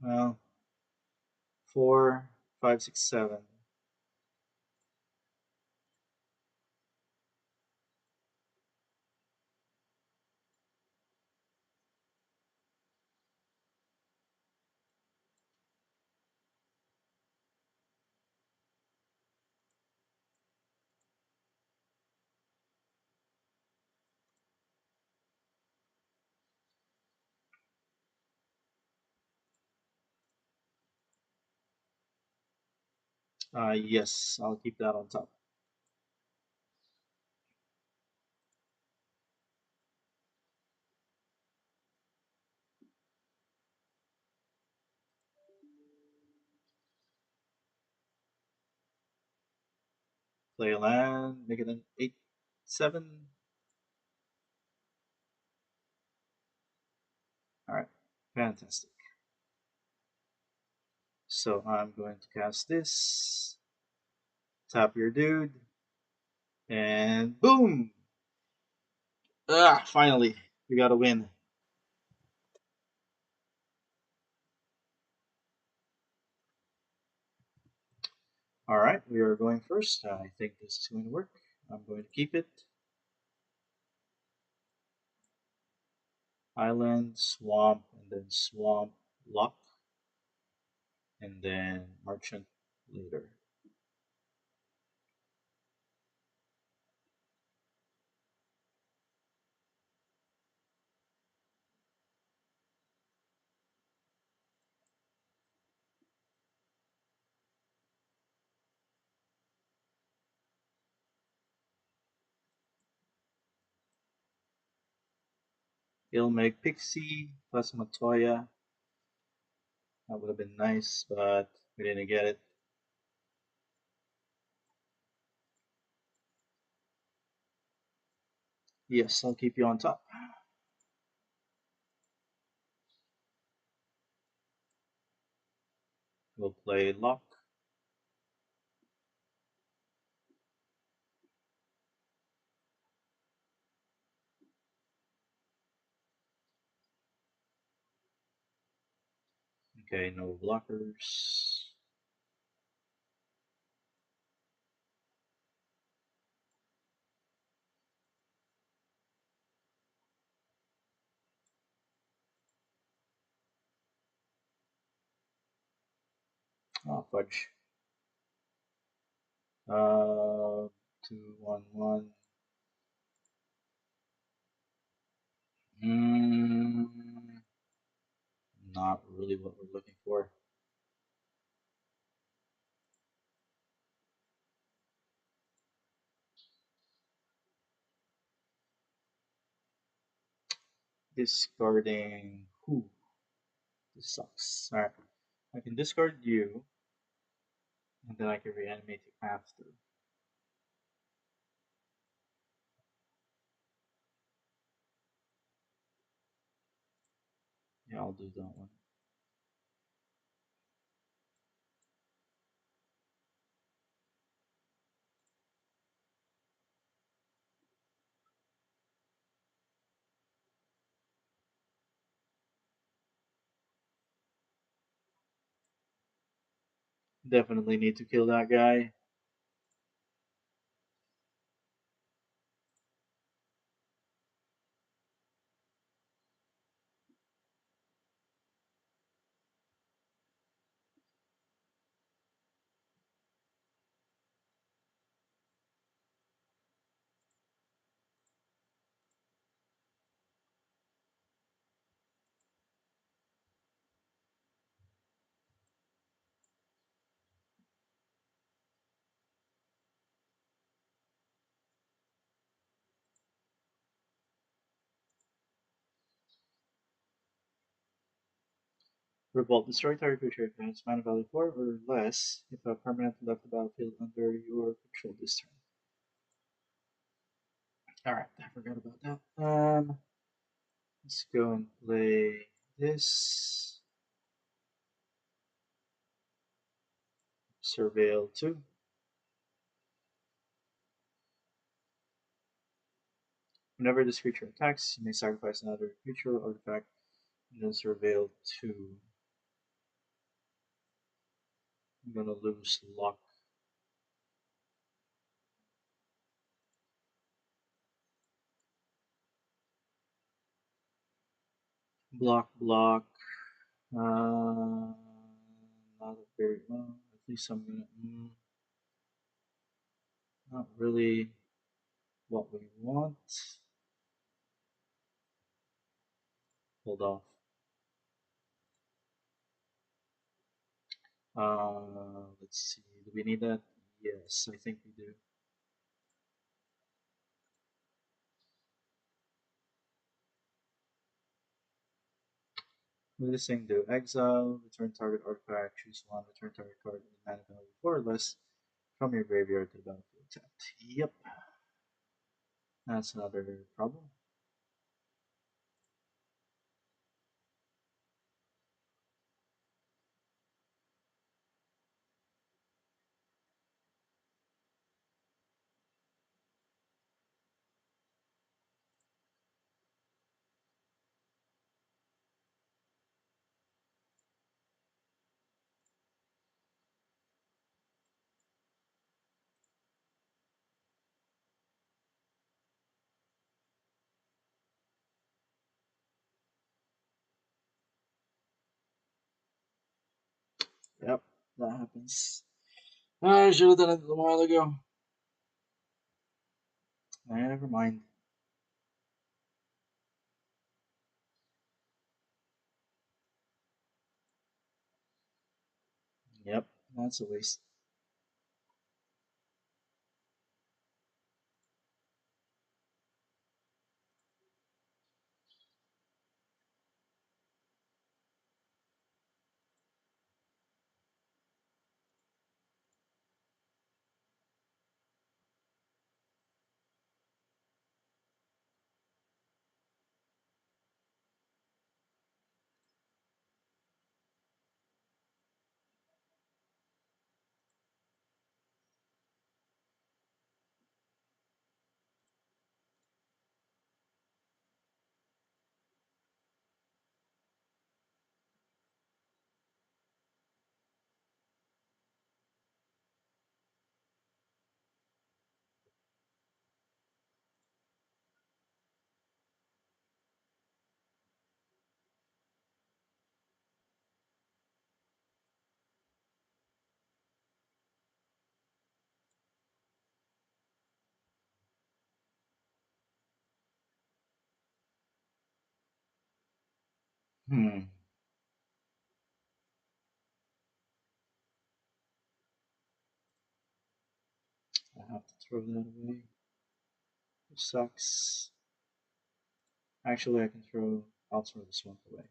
Well, 4, 5, 6, 7. Yes, I'll keep that on top. Play a land, make it an 8/7. Alright, fantastic. So I'm going to cast this, tap your dude, and boom! Ah, finally, we got a win. Alright, we are going first. I think this is going to work. I'm going to keep it. Island, swamp, and then swamp, lock, and then merchant later. He'll make Pixie plus Matoya. That would have been nice, but we didn't get it. Yes, I'll keep you on top. We'll play Locke. Okay, no blockers. Oh, fudge. 2/1/1. Mm, not really what we're looking for. Discarding. Who? This sucks. Alright. I can discard you, and then I can reanimate you after. Yeah, I'll do that one. Definitely need to kill that guy. Revolt. Destroy target creature if it has mana value 4 or less if a permanent left the battlefield under your control this turn. Alright, I forgot about that. Let's go and play this. Surveil 2. Whenever this creature attacks, you may sacrifice another creature or artifact and then Surveil 2. I'm gonna lose Locke. Block, block. Not a very well. At least I'm gonna. Not really what we want. Hold off. Let's see. Do we need that? Yes, I think we do. With this thing, do exile, return target artifact, choose one, return target card with mana value 4 or less from your graveyard to the battlefield tapped. Yep, that's another problem. Yep, that happens. I should have done it a while ago. Never mind. Yep, that's a waste. Hmm, I have to throw that away. Which sucks. Actually, I can throw. I'll throw this one away.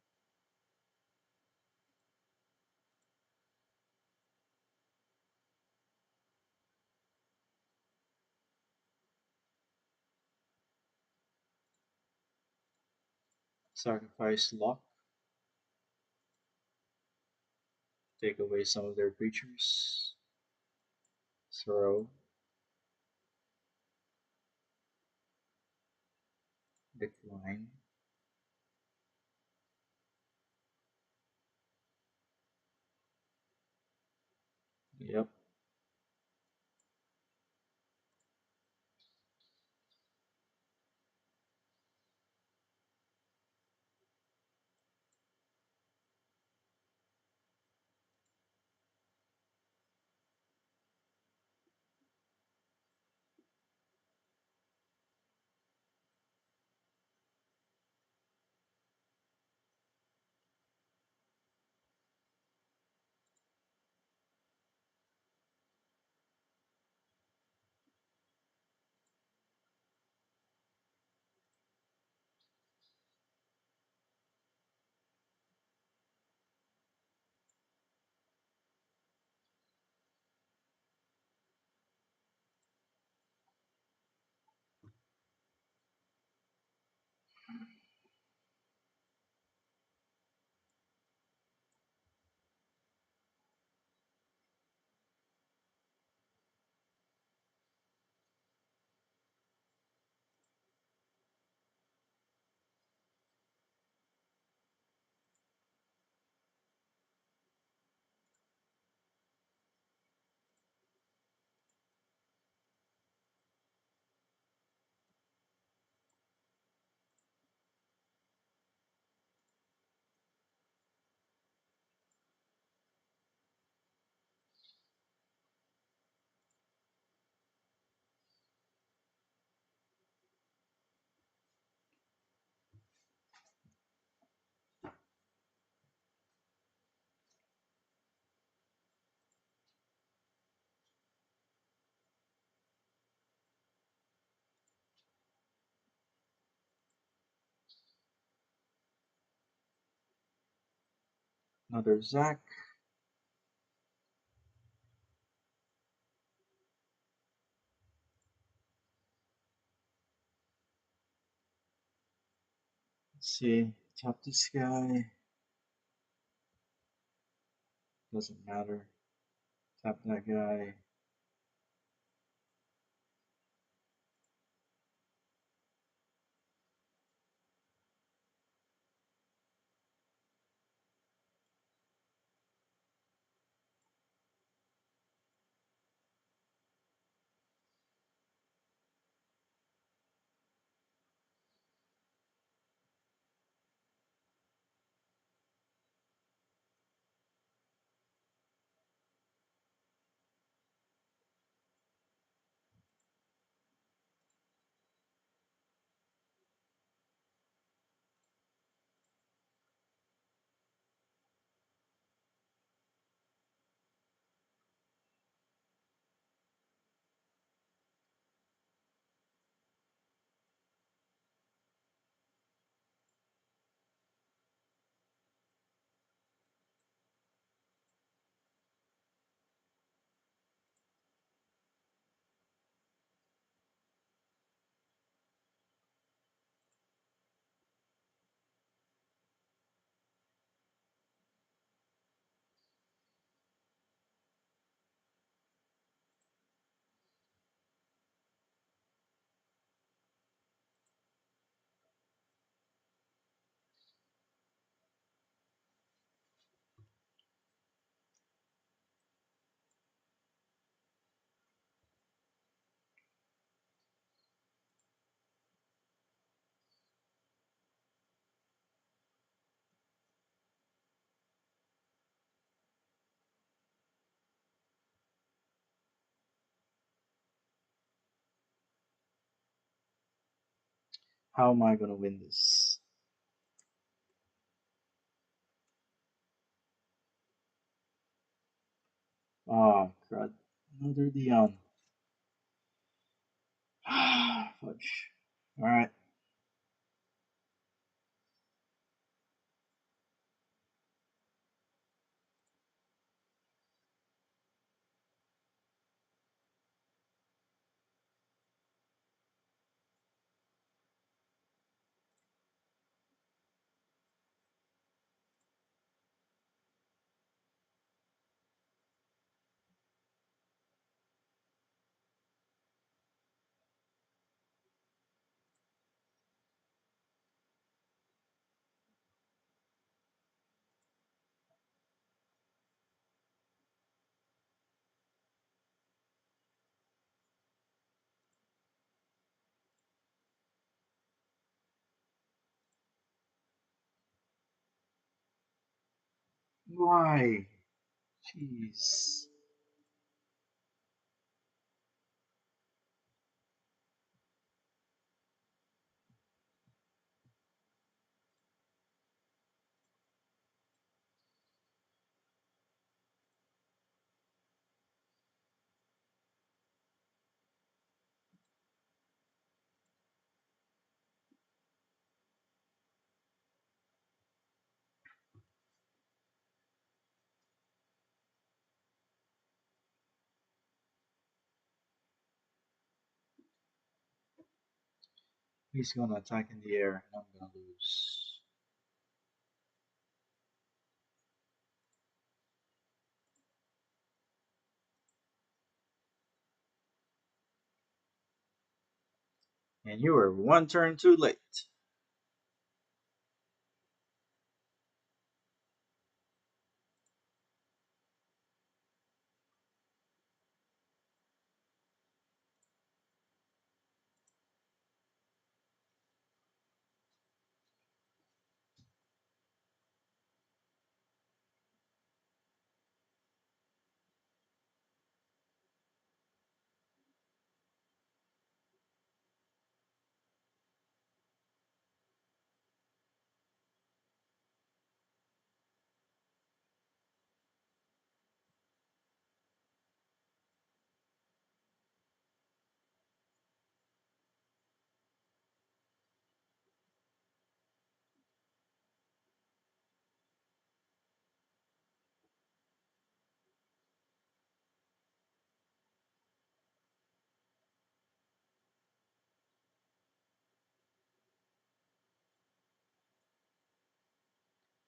Sacrifice Locke. Take away some of their creatures. Throw. Decline. Yep. Another Zac. Let's see. Tap this guy. Doesn't matter. Tap that guy. How am I gonna win this? Oh, crud. Another Dion. Fudge. Alright. Why? Jeez. He's gonna attack in the air, and I'm gonna lose. And you were one turn too late.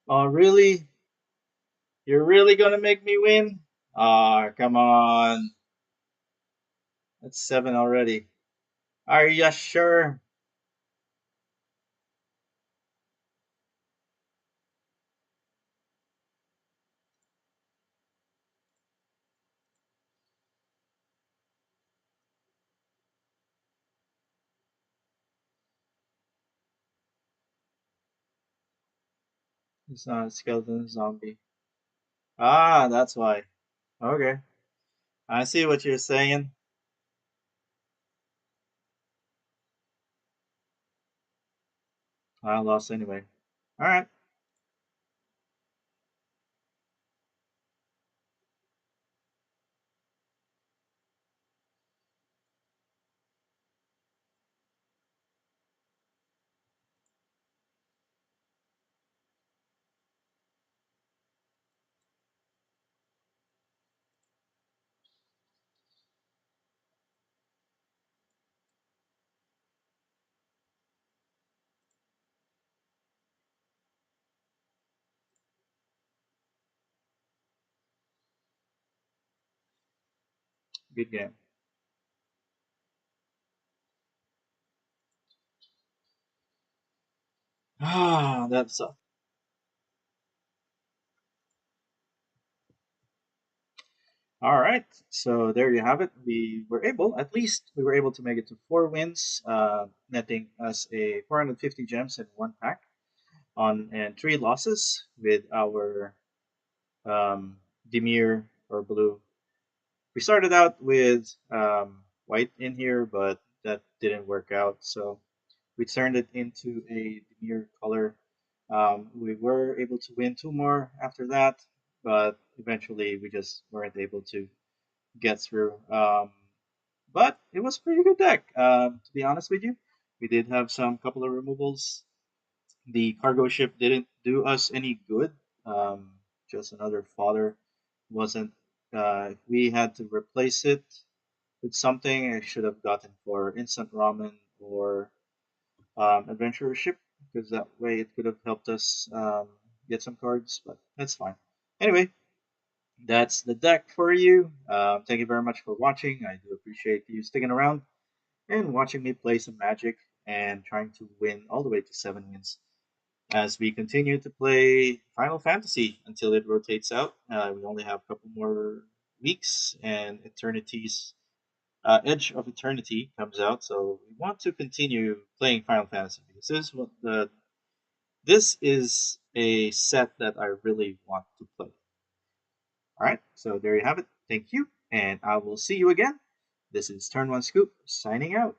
Oh, really? You're really gonna make me win? Ah, come on. That's seven already. Are you sure? It's not a skeleton zombie. Ah, that's why. Okay. I see what you're saying. I lost anyway. Alright, good game. Ah, that's all right. So there you have it. At least we were able to make it to four wins, netting us a 450 gems in one pack on and three losses with our um, Dimir or blue. We started out with white in here, but that didn't work out. So we turned it into a Dimir color. We were able to win two more after that, but eventually we just weren't able to get through. But it was a pretty good deck. To be honest with you, we did have some couple of removals. The cargo ship didn't do us any good. Um, just another fodder. Wasn't. If we had to replace it with something, I should have gotten for instant ramen or adventurer ship because that way it could have helped us get some cards. But that's fine. Anyway, that's the deck for you. Thank you very much for watching. I do appreciate you sticking around and watching me play some Magic and trying to win all the way to 7 wins as we continue to play Final Fantasy until it rotates out. We only have a couple more weeks and Eternity's Edge of Eternity comes out, so we want to continue playing Final Fantasy because this is a set that I really want to play. All right, so there you have it. Thank you, and I will see you again. This is Turn One Scoop signing out.